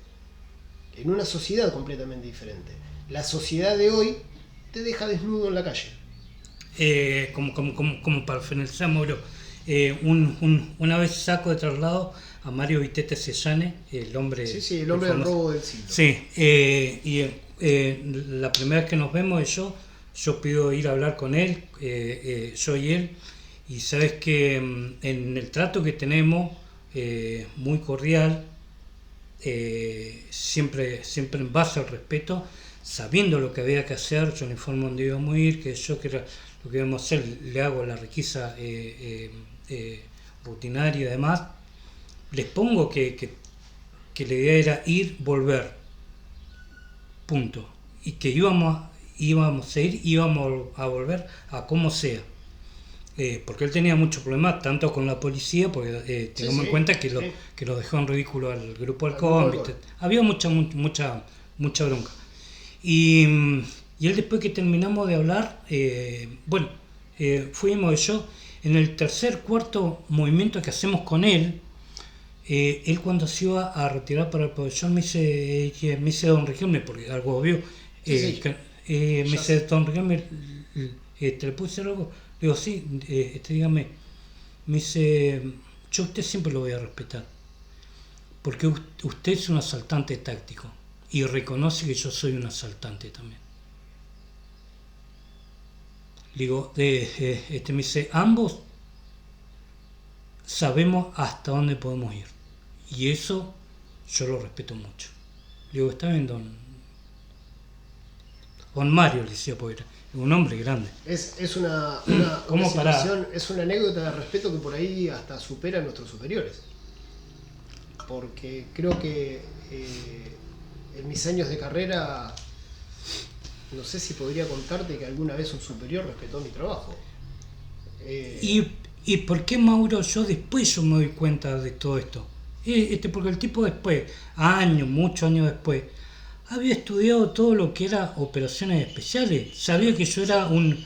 S1: En una sociedad completamente diferente. La sociedad de hoy te deja desnudo en la calle.
S2: Como para finalizar, Mauro, una vez saco de traslado a Mario Vitete Sellane, el hombre...
S1: Sí, el hombre del robo del siglo.
S2: Sí, la primera vez que nos vemos yo pido ir a hablar con él, yo y él, y sabes que en el trato que tenemos, muy cordial, siempre en base al respeto, sabiendo lo que había que hacer, yo le informo dónde íbamos a ir, que yo que era lo que íbamos a hacer, le hago la requisa rutinaria y demás, les pongo que la idea era ir, volver, punto, y que íbamos a ir, íbamos a volver a como sea. Porque él tenía muchos problemas, tanto con la policía, porque tengamos en cuenta que lo dejó en ridículo al grupo Halcón, había mucha bronca. Y él, después que terminamos de hablar, fuimos yo, en el cuarto movimiento que hacemos con él, él cuando se iba a retirar para el pabellón me dice don Riquelme, porque algo obvio, me dice, don Riquelme, ¿te le puedo decir algo? Le digo, sí, dígame. Me dice, yo a usted siempre lo voy a respetar, porque usted es un asaltante táctico y reconoce que yo soy un asaltante también. Le digo, me dice, ambos sabemos hasta dónde podemos ir, y eso yo lo respeto mucho. Le digo, está bien, don Mario, le decía, porque era un hombre grande.
S1: Es una situación, es una anécdota de respeto que por ahí hasta supera a nuestros superiores. Porque creo que en mis años de carrera, no sé si podría contarte que alguna vez un superior respetó mi trabajo.
S2: ¿Y por qué, Mauro, yo me doy cuenta de todo esto? Porque el tipo después, muchos años después, había estudiado todo lo que era operaciones especiales. Sabía que yo era un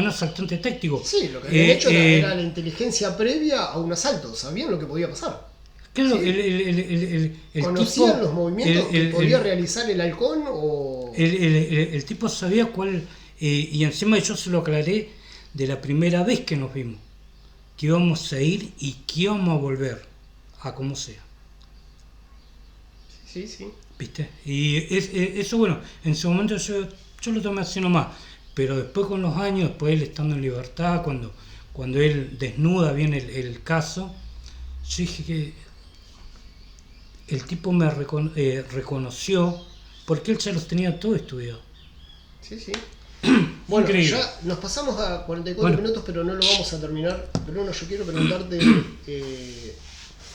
S2: asaltante táctico.
S1: Sí, lo que habían hecho era la inteligencia previa a un asalto. Sabían lo que podía pasar.
S2: Claro,
S1: ¿sí?
S2: el
S1: ¿Conocían
S2: tipo,
S1: los movimientos que podía realizar el halcón?
S2: El tipo sabía cuál... y encima yo se lo aclaré de la primera vez que nos vimos. Que íbamos a ir y que íbamos a volver. A como sea.
S1: Sí.
S2: ¿Viste? Y eso, bueno, en su momento yo lo tomé así nomás, pero después con los años, después él estando en libertad, cuando él desnuda bien el caso, yo dije que el tipo me reconoció, porque él ya los tenía todo estudiado.
S1: Sí. Bueno,
S2: increíble.
S1: Ya nos pasamos a 44 minutos, pero no lo vamos a terminar. Bruno, yo quiero preguntarte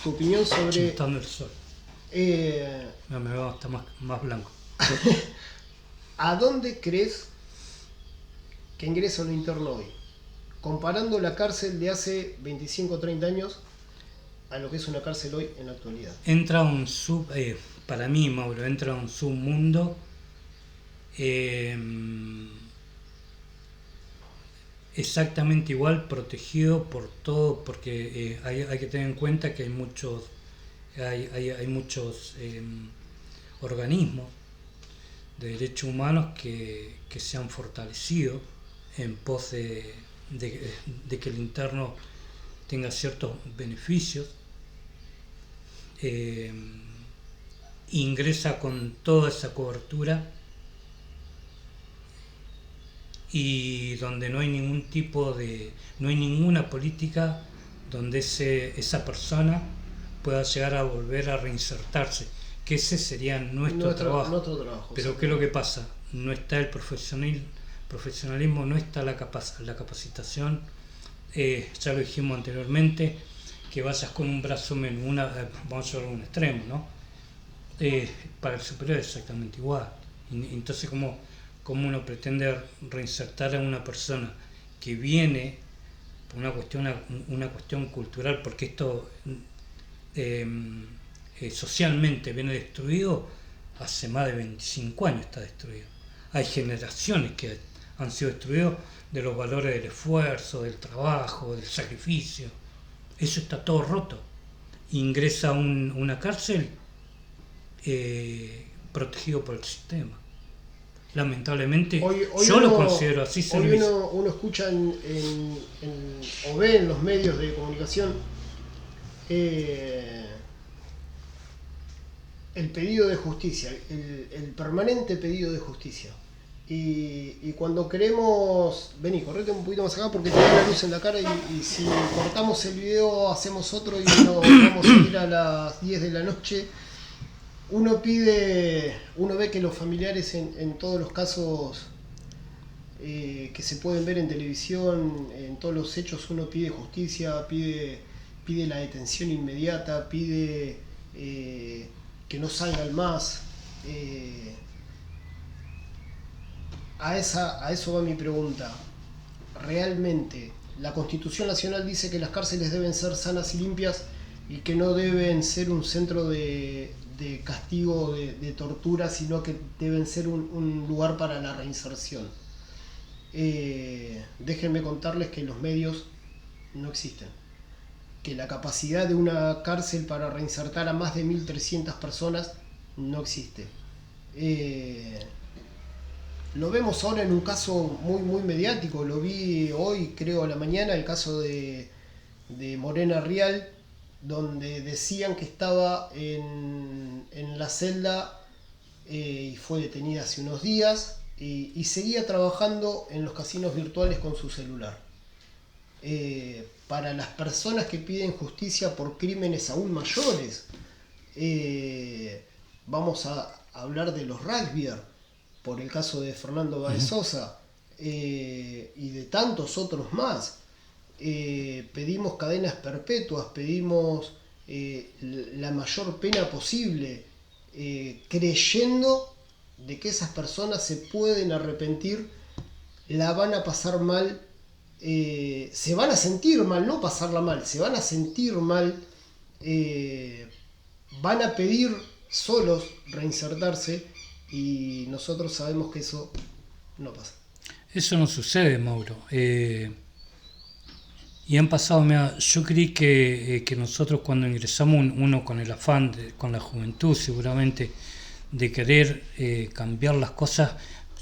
S1: tu opinión sobre...
S2: Chintando el sol. Me veo hasta más blanco.
S1: ¿A dónde crees que ingresa un interno hoy? Comparando la cárcel de hace 25 o 30 años a lo que es una cárcel hoy en la actualidad.
S2: Entra para mí, Mauro, entra un submundo exactamente igual, protegido por todo, porque hay que tener en cuenta que hay muchos organismos de derechos humanos que se han fortalecido en pos de que el interno tenga ciertos beneficios. Ingresa con toda esa cobertura y donde no hay no hay ninguna política donde esa persona pueda llegar a volver a reinsertarse, que ese sería nuestro trabajo. Pero ¿qué es lo que pasa? No está el profesionalismo, no está la capacitación, ya lo dijimos anteriormente, que vayas con un brazo menos, vamos a llevarlo a un extremo, ¿no? Para el superior es exactamente igual. Entonces, ¿cómo uno pretende reinsertar a una persona que viene por una cuestión cultural, porque esto socialmente viene destruido hace más de 25 años, está destruido. Hay generaciones que han sido destruidos de los valores del esfuerzo, del trabajo, del sacrificio. Eso está todo roto. Ingresa a una cárcel protegido por el sistema. Lamentablemente, yo lo considero así.
S1: Hoy uno escucha o ve en los medios de comunicación el pedido de justicia, el permanente pedido de justicia. Y cuando queremos... Vení, correte un poquito más acá porque tengo la luz en la cara y si cortamos el video hacemos otro y nos vamos a ir a las 10 de la noche. Uno ve que los familiares en todos los casos que se pueden ver en televisión, en todos los hechos, uno pide justicia, pide la detención inmediata, pide que no salgan más. A eso va mi pregunta. ¿Realmente la Constitución Nacional dice que las cárceles deben ser sanas y limpias y que no deben ser un centro de castigo, de tortura, sino que deben ser un lugar para la reinserción? Déjenme contarles que los medios no existen, que la capacidad de una cárcel para reinsertar a más de 1.300 personas no existe. Lo vemos ahora en un caso muy muy mediático, lo vi hoy creo a la mañana, el caso de Morena Rial, donde decían que estaba en la celda y fue detenida hace unos días y seguía trabajando en los casinos virtuales con su celular. Para las personas que piden justicia por crímenes aún mayores, vamos a hablar de los rugbyer, por el caso de Fernando Báez Sosa y de tantos otros más. Pedimos cadenas perpetuas, pedimos la mayor pena posible, creyendo de que esas personas se pueden arrepentir, la van a pasar mal, se van a sentir mal, no pasarla mal, se van a sentir mal, van a pedir solos reinsertarse y nosotros sabemos que eso no pasa.
S2: Eso no sucede, Mauro. Y han pasado, mira, yo creí que nosotros cuando ingresamos, uno con el afán, con la juventud seguramente, de querer cambiar las cosas,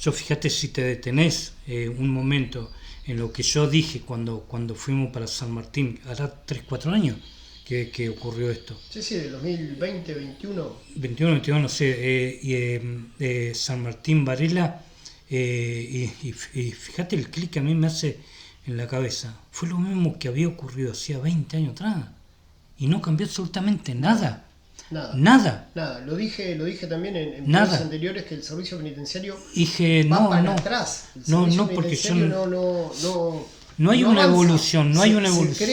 S2: yo fíjate si te detenés un momento en lo que yo dije cuando fuimos para San Martín, hará 3-4 años que ocurrió esto.
S1: Sí, del 2020, 21.
S2: 21, no sé, San Martín Varela, y fíjate el clic que a mí me hace en la cabeza. Fue lo mismo que había ocurrido hacía 20 años atrás y no cambió absolutamente nada. Nada.
S1: Lo dije también en videos anteriores, que el servicio penitenciario
S2: va
S1: para atrás.
S2: Porque no hay una evolución, no hay una evolución.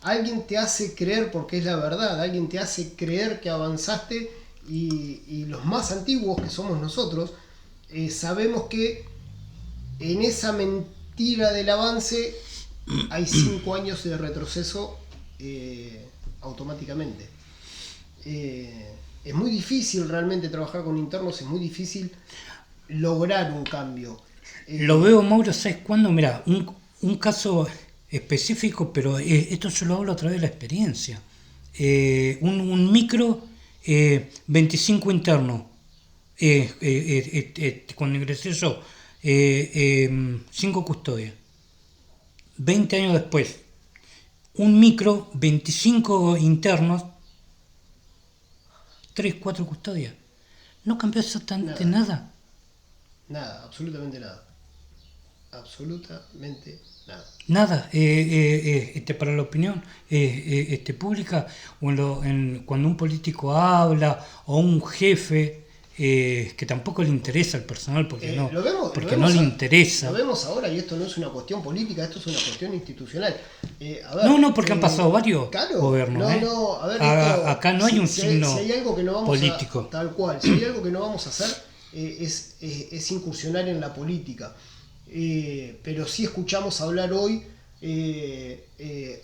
S1: Alguien te hace creer, porque es la verdad, alguien te hace creer que avanzaste y los más antiguos, que somos nosotros, sabemos que en esa mentira del avance hay 5 años de retroceso automáticamente. Es muy difícil realmente trabajar con internos, es muy difícil lograr un cambio.
S2: Lo veo, Mauro, ¿sabes cuándo? Mirá, un caso específico, pero esto yo lo hablo a través de la experiencia. Un micro, 25 internos. Cuando ingresé yo, 5 custodias. 20 años después, un micro, 25 internos, 3, 4 custodias. No cambió exactamente nada.
S1: Nada, absolutamente nada. Absolutamente nada.
S2: Nada, para la opinión pública, o cuando un político habla, o un jefe, que tampoco le interesa al personal, porque no le interesa.
S1: Lo vemos ahora, y esto no es una cuestión política, esto es una cuestión institucional.
S2: Porque han pasado varios gobiernos.
S1: A ver,
S2: acá no hay un signo
S1: si hay algo que no vamos
S2: político.
S1: Tal cual, si hay algo que no vamos a hacer, es incursionar en la política. Pero sí escuchamos hablar hoy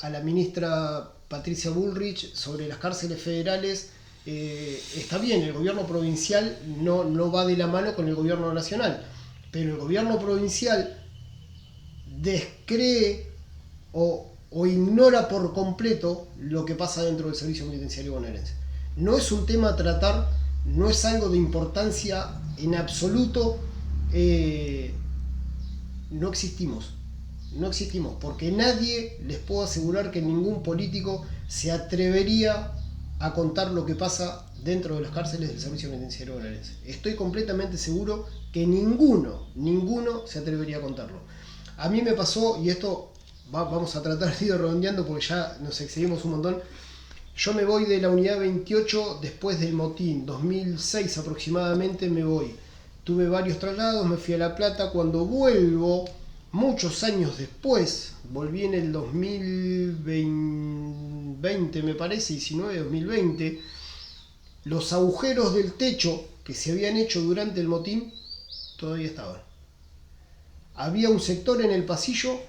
S1: a la ministra Patricia Bullrich sobre las cárceles federales. Está bien, el gobierno provincial no va de la mano con el gobierno nacional, pero el gobierno provincial descree o ignora por completo lo que pasa dentro del servicio penitenciario bonaerense. No es un tema a tratar, no es algo de importancia en absoluto. No existimos, porque nadie, les puedo asegurar que ningún político se atrevería a contar lo que pasa dentro de las cárceles del servicio penitenciario bonaerense. Estoy completamente seguro que ninguno se atrevería a contarlo. A mí me pasó, y esto vamos a tratar de ir redondeando porque ya nos excedimos un montón. Yo me voy de la unidad 28 después del motín, 2006 aproximadamente me voy. Tuve varios traslados, me fui a La Plata. Cuando vuelvo, muchos años después, volví en el 2020 me parece, 2020, los agujeros del techo que se habían hecho durante el motín todavía estaban. Había un sector en el pasillo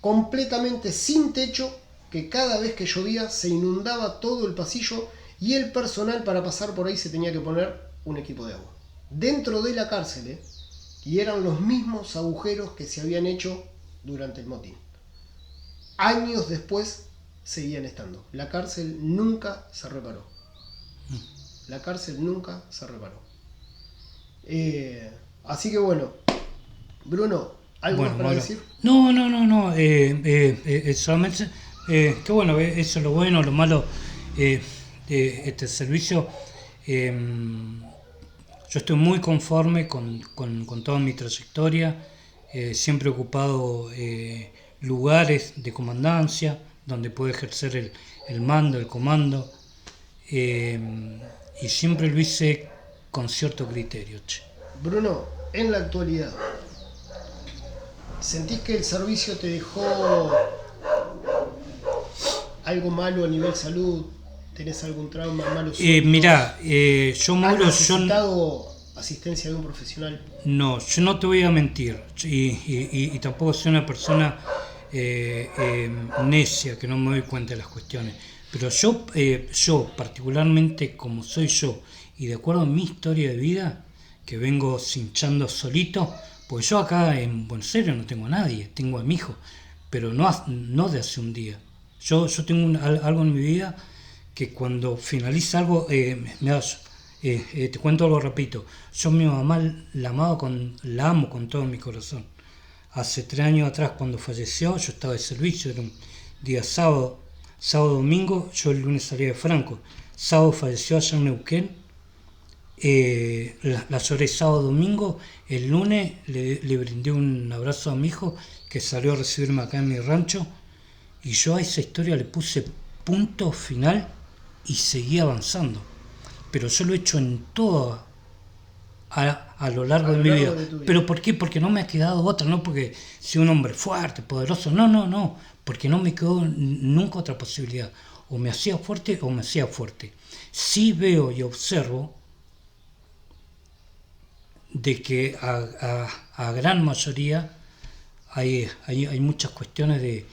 S1: completamente sin techo, que cada vez que llovía se inundaba todo el pasillo y el personal para pasar por ahí se tenía que poner un equipo de agua. Dentro de la cárcel, y eran los mismos agujeros que se habían hecho durante el motín. Años después seguían estando. La cárcel nunca se reparó. Así que bueno, Bruno, ¿algo más para decir?
S2: No. Solamente que bueno, eso es lo bueno, lo malo de este servicio. Yo estoy muy conforme con toda mi trayectoria, siempre he ocupado lugares de comandancia donde puedo ejercer el mando, el comando, y siempre lo hice con cierto criterio.
S1: Bruno, en la actualidad, ¿sentís que el servicio te dejó algo malo a nivel salud? ¿Tenés algún trauma malo?
S2: Mirá, yo Mauro,
S1: ¿has necesitado asistencia de un profesional?
S2: No, yo no te voy a mentir, y tampoco soy una persona necia, que no me doy cuenta de las cuestiones. Pero yo particularmente, como soy yo, y de acuerdo a mi historia de vida, que vengo cinchando solito, pues yo acá en Buenos Aires no tengo a nadie, tengo a mi hijo, pero no de hace un día. Yo tengo algo en mi vida que cuando finaliza algo, te cuento algo, repito, yo a mi mamá la amo con todo mi corazón. Hace 3 años atrás, cuando falleció, yo estaba de servicio, era un día sábado, domingo, yo el lunes salía de Franco, sábado falleció allá en Neuquén, la lloré sábado, domingo, el lunes le brindé un abrazo a mi hijo que salió a recibirme acá en mi rancho, y yo a esa historia le puse punto final y seguí avanzando. Pero yo lo he hecho en todo a lo largo de mi vida. ¿Pero por qué? Porque no me ha quedado otra, no porque soy un hombre fuerte, poderoso, no, porque no me quedó nunca otra posibilidad. O me hacía fuerte o me hacía fuerte. Sí veo y observo de que a gran mayoría hay muchas cuestiones de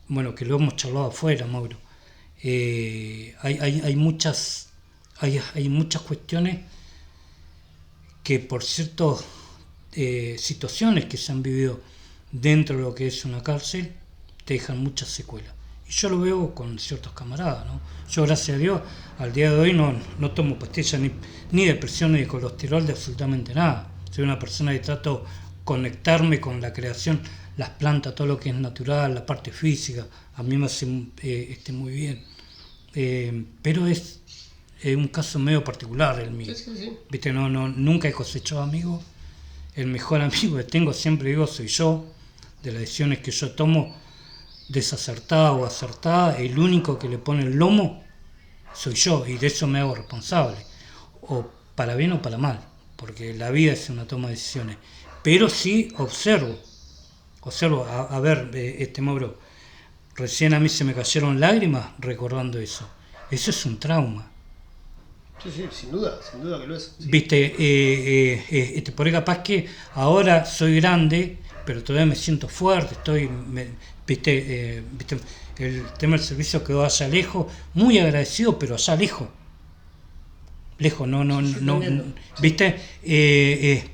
S2: bueno, que lo hemos charlado afuera, Mauro. Hay muchas cuestiones que por ciertas situaciones que se han vivido dentro de lo que es una cárcel, te dejan muchas secuelas. Y yo lo veo con ciertos camaradas, ¿no? Yo, gracias a Dios, al día de hoy no tomo pastillas ni de presión ni de colesterol, de absolutamente nada. Soy una persona que trato conectarme con la creación, las plantas, todo lo que es natural, la parte física, a mí me hace muy bien. Pero es un caso medio particular el mío.
S1: Sí.
S2: ¿Viste? Nunca he cosechado amigos. El mejor amigo que tengo, siempre digo, soy yo. De las decisiones que yo tomo, desacertada o acertada, el único que le pone el lomo soy yo, y de eso me hago responsable. O para bien o para mal, porque la vida es una toma de decisiones. Pero sí observo, a ver, Mauro, recién a mí se me cayeron lágrimas recordando eso. Eso es un trauma.
S1: Sí, sin duda que lo es. Sí.
S2: Viste, por ahí capaz que ahora soy grande, pero todavía me siento fuerte, viste, el tema del servicio quedó allá lejos, muy agradecido, pero allá lejos, no, viste,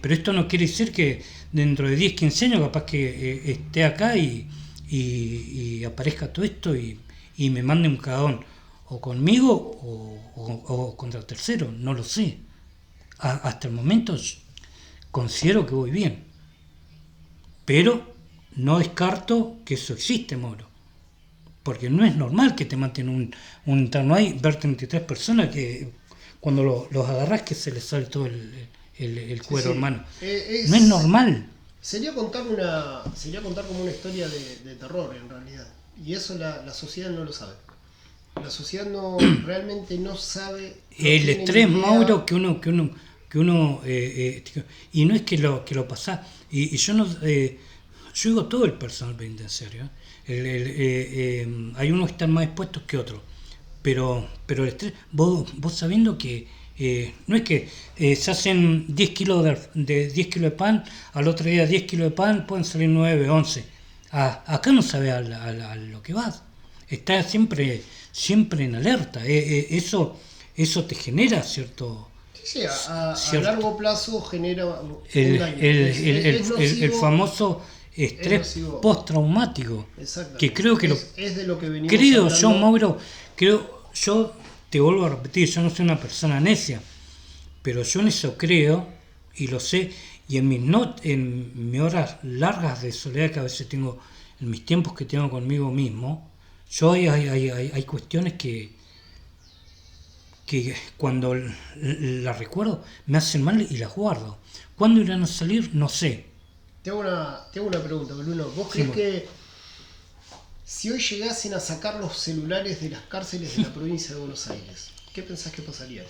S2: pero esto no quiere decir que dentro de 10, 15 años capaz que esté acá y aparezca todo esto y me mande un cagón, o conmigo o contra tercero, no lo sé. Hasta el momento considero que voy bien, pero no descarto que eso existe, Mauro, porque no es normal que te maten un interno ahí, ver 33 personas que cuando los agarrás que se les sale todo el cuero, hermano. No es normal.
S1: Sería contar como una historia de terror, en realidad, y eso la sociedad no lo sabe. La sociedad realmente no sabe.
S2: El estrés, Mauro, que uno y no es que lo pasás, y yo yo digo todo el personal penitenciario, hay unos que están más expuestos que otros, pero el estrés, vos sabiendo que no es que se hacen 10 kilos de 10 kilos de pan, al otro día 10 kilos de pan, pueden salir 9, 11. Acá no sabes a lo que vas. Está siempre en alerta. Eso te genera cierto...
S1: Sí, a largo plazo genera un daño.
S2: El famoso estrés postraumático. Que creo que
S1: es de lo que venimos
S2: creo
S1: hablando.
S2: yo, Mauro, yo te vuelvo a repetir, yo no soy una persona necia, pero yo en eso creo y lo sé, y en mis horas largas de soledad que a veces tengo, en mis tiempos que tengo conmigo mismo, yo hay cuestiones que cuando las recuerdo me hacen mal y las guardo. ¿Cuándo irán a salir? No sé.
S1: Te hago una pregunta, Bruno. ¿Vos crees que si hoy llegasen a sacar los celulares de las cárceles de la provincia de Buenos Aires, qué pensás que pasaría?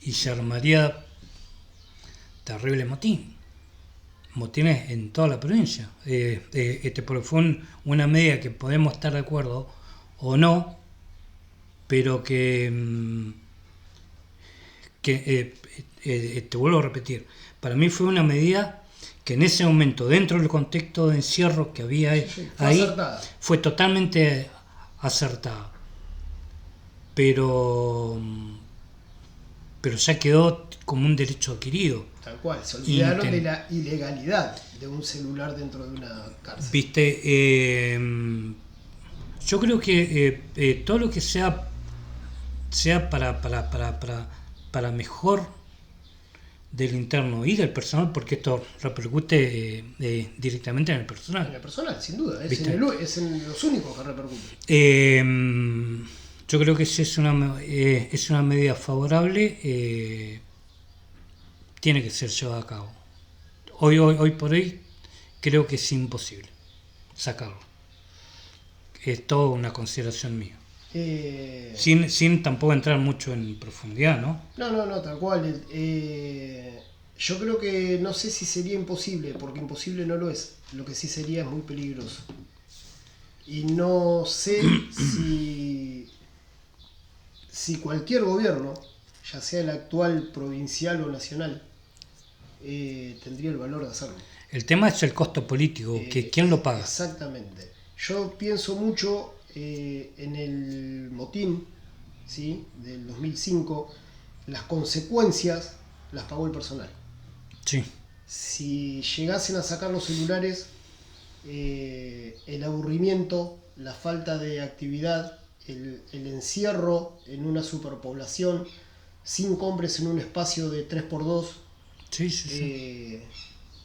S2: Y se armaría terrible motines en toda la provincia, porque fue una medida que podemos estar de acuerdo o no, pero que te vuelvo a repetir, para mí fue una medida que en ese momento, dentro del contexto de encierro que había ahí, fue totalmente acertada, pero ya quedó como un derecho adquirido.
S1: Tal cual, se olvidaron de la ilegalidad de un celular dentro de una cárcel.
S2: Viste, yo creo que todo lo que sea para mejor del interno y del personal, porque esto repercute directamente en el personal.
S1: En el personal, sin duda, es en los únicos que repercute.
S2: Yo creo que si es una medida favorable, tiene que ser llevada a cabo. Hoy por hoy creo que es imposible sacarlo. Es toda una consideración mía. Sin tampoco entrar mucho en profundidad, ¿no?
S1: No, tal cual. Yo creo que no sé si sería imposible, porque imposible no lo es. Lo que sí sería es muy peligroso. Y no sé si cualquier gobierno, ya sea el actual, provincial o nacional, tendría el valor de hacerlo.
S2: El tema es el costo político, que ¿quién lo paga?
S1: Exactamente. Yo pienso mucho en el motín, ¿sí?, del 2005, las consecuencias las pagó el personal.
S2: Sí.
S1: si llegasen a sacar los celulares, el aburrimiento, la falta de actividad, el encierro en una superpoblación, 5 hombres en un espacio de 3x2,
S2: Sí, sí, sí.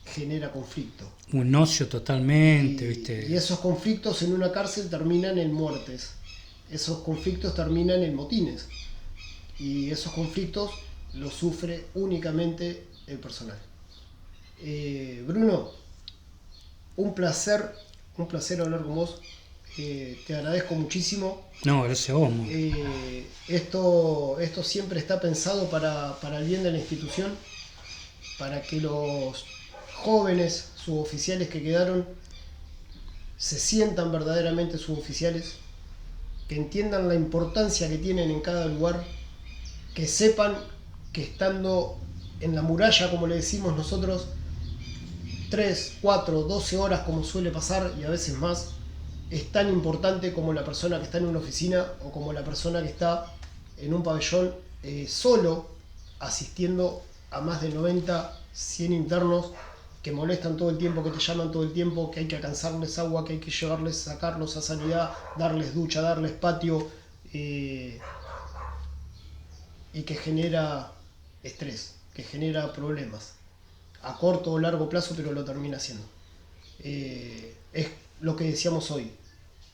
S1: genera conflicto.
S2: Un ocio totalmente, ¿viste?
S1: Y esos conflictos en una cárcel terminan en muertes. Esos conflictos terminan en motines. Y esos conflictos los sufre únicamente el personal. Bruno, un placer hablar con vos. Te agradezco muchísimo.
S2: No, gracias a vos.
S1: Esto siempre está pensado para el bien de la institución, para que los jóvenes suboficiales que quedaron se sientan verdaderamente suboficiales, que entiendan la importancia que tienen en cada lugar, que sepan que estando en la muralla, como le decimos nosotros, 3, 4, 12 horas como suele pasar y a veces más, es tan importante como la persona que está en una oficina o como la persona que está en un pabellón solo asistiendo a más de 90, 100 internos que molestan todo el tiempo, que te llaman todo el tiempo, que hay que alcanzarles agua, que hay que llevarles, sacarlos a sanidad, darles ducha, darles patio, y que genera estrés, que genera problemas a corto o largo plazo, pero lo termina haciendo. Es lo que decíamos hoy,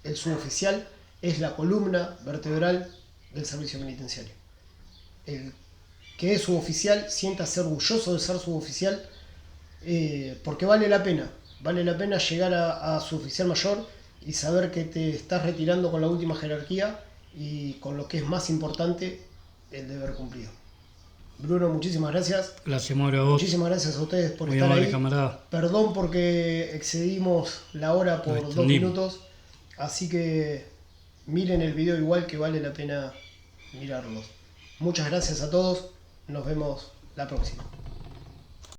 S1: el suboficial es la columna vertebral del servicio penitenciario. El que es suboficial siéntase orgulloso de ser suboficial, porque vale la pena llegar a suboficial mayor y saber que te estás retirando con la última jerarquía y con lo que es más importante, el deber cumplido. Bruno, muchísimas gracias.
S2: Gracias, Mauro, a vos.
S1: Muchísimas gracias a ustedes por
S2: Muy
S1: estar
S2: amable,
S1: ahí.
S2: camarada.
S1: Perdón porque excedimos la hora por 2 minutos, así que miren el video igual, que vale la pena mirarlo. Muchas gracias a todos, nos vemos la próxima.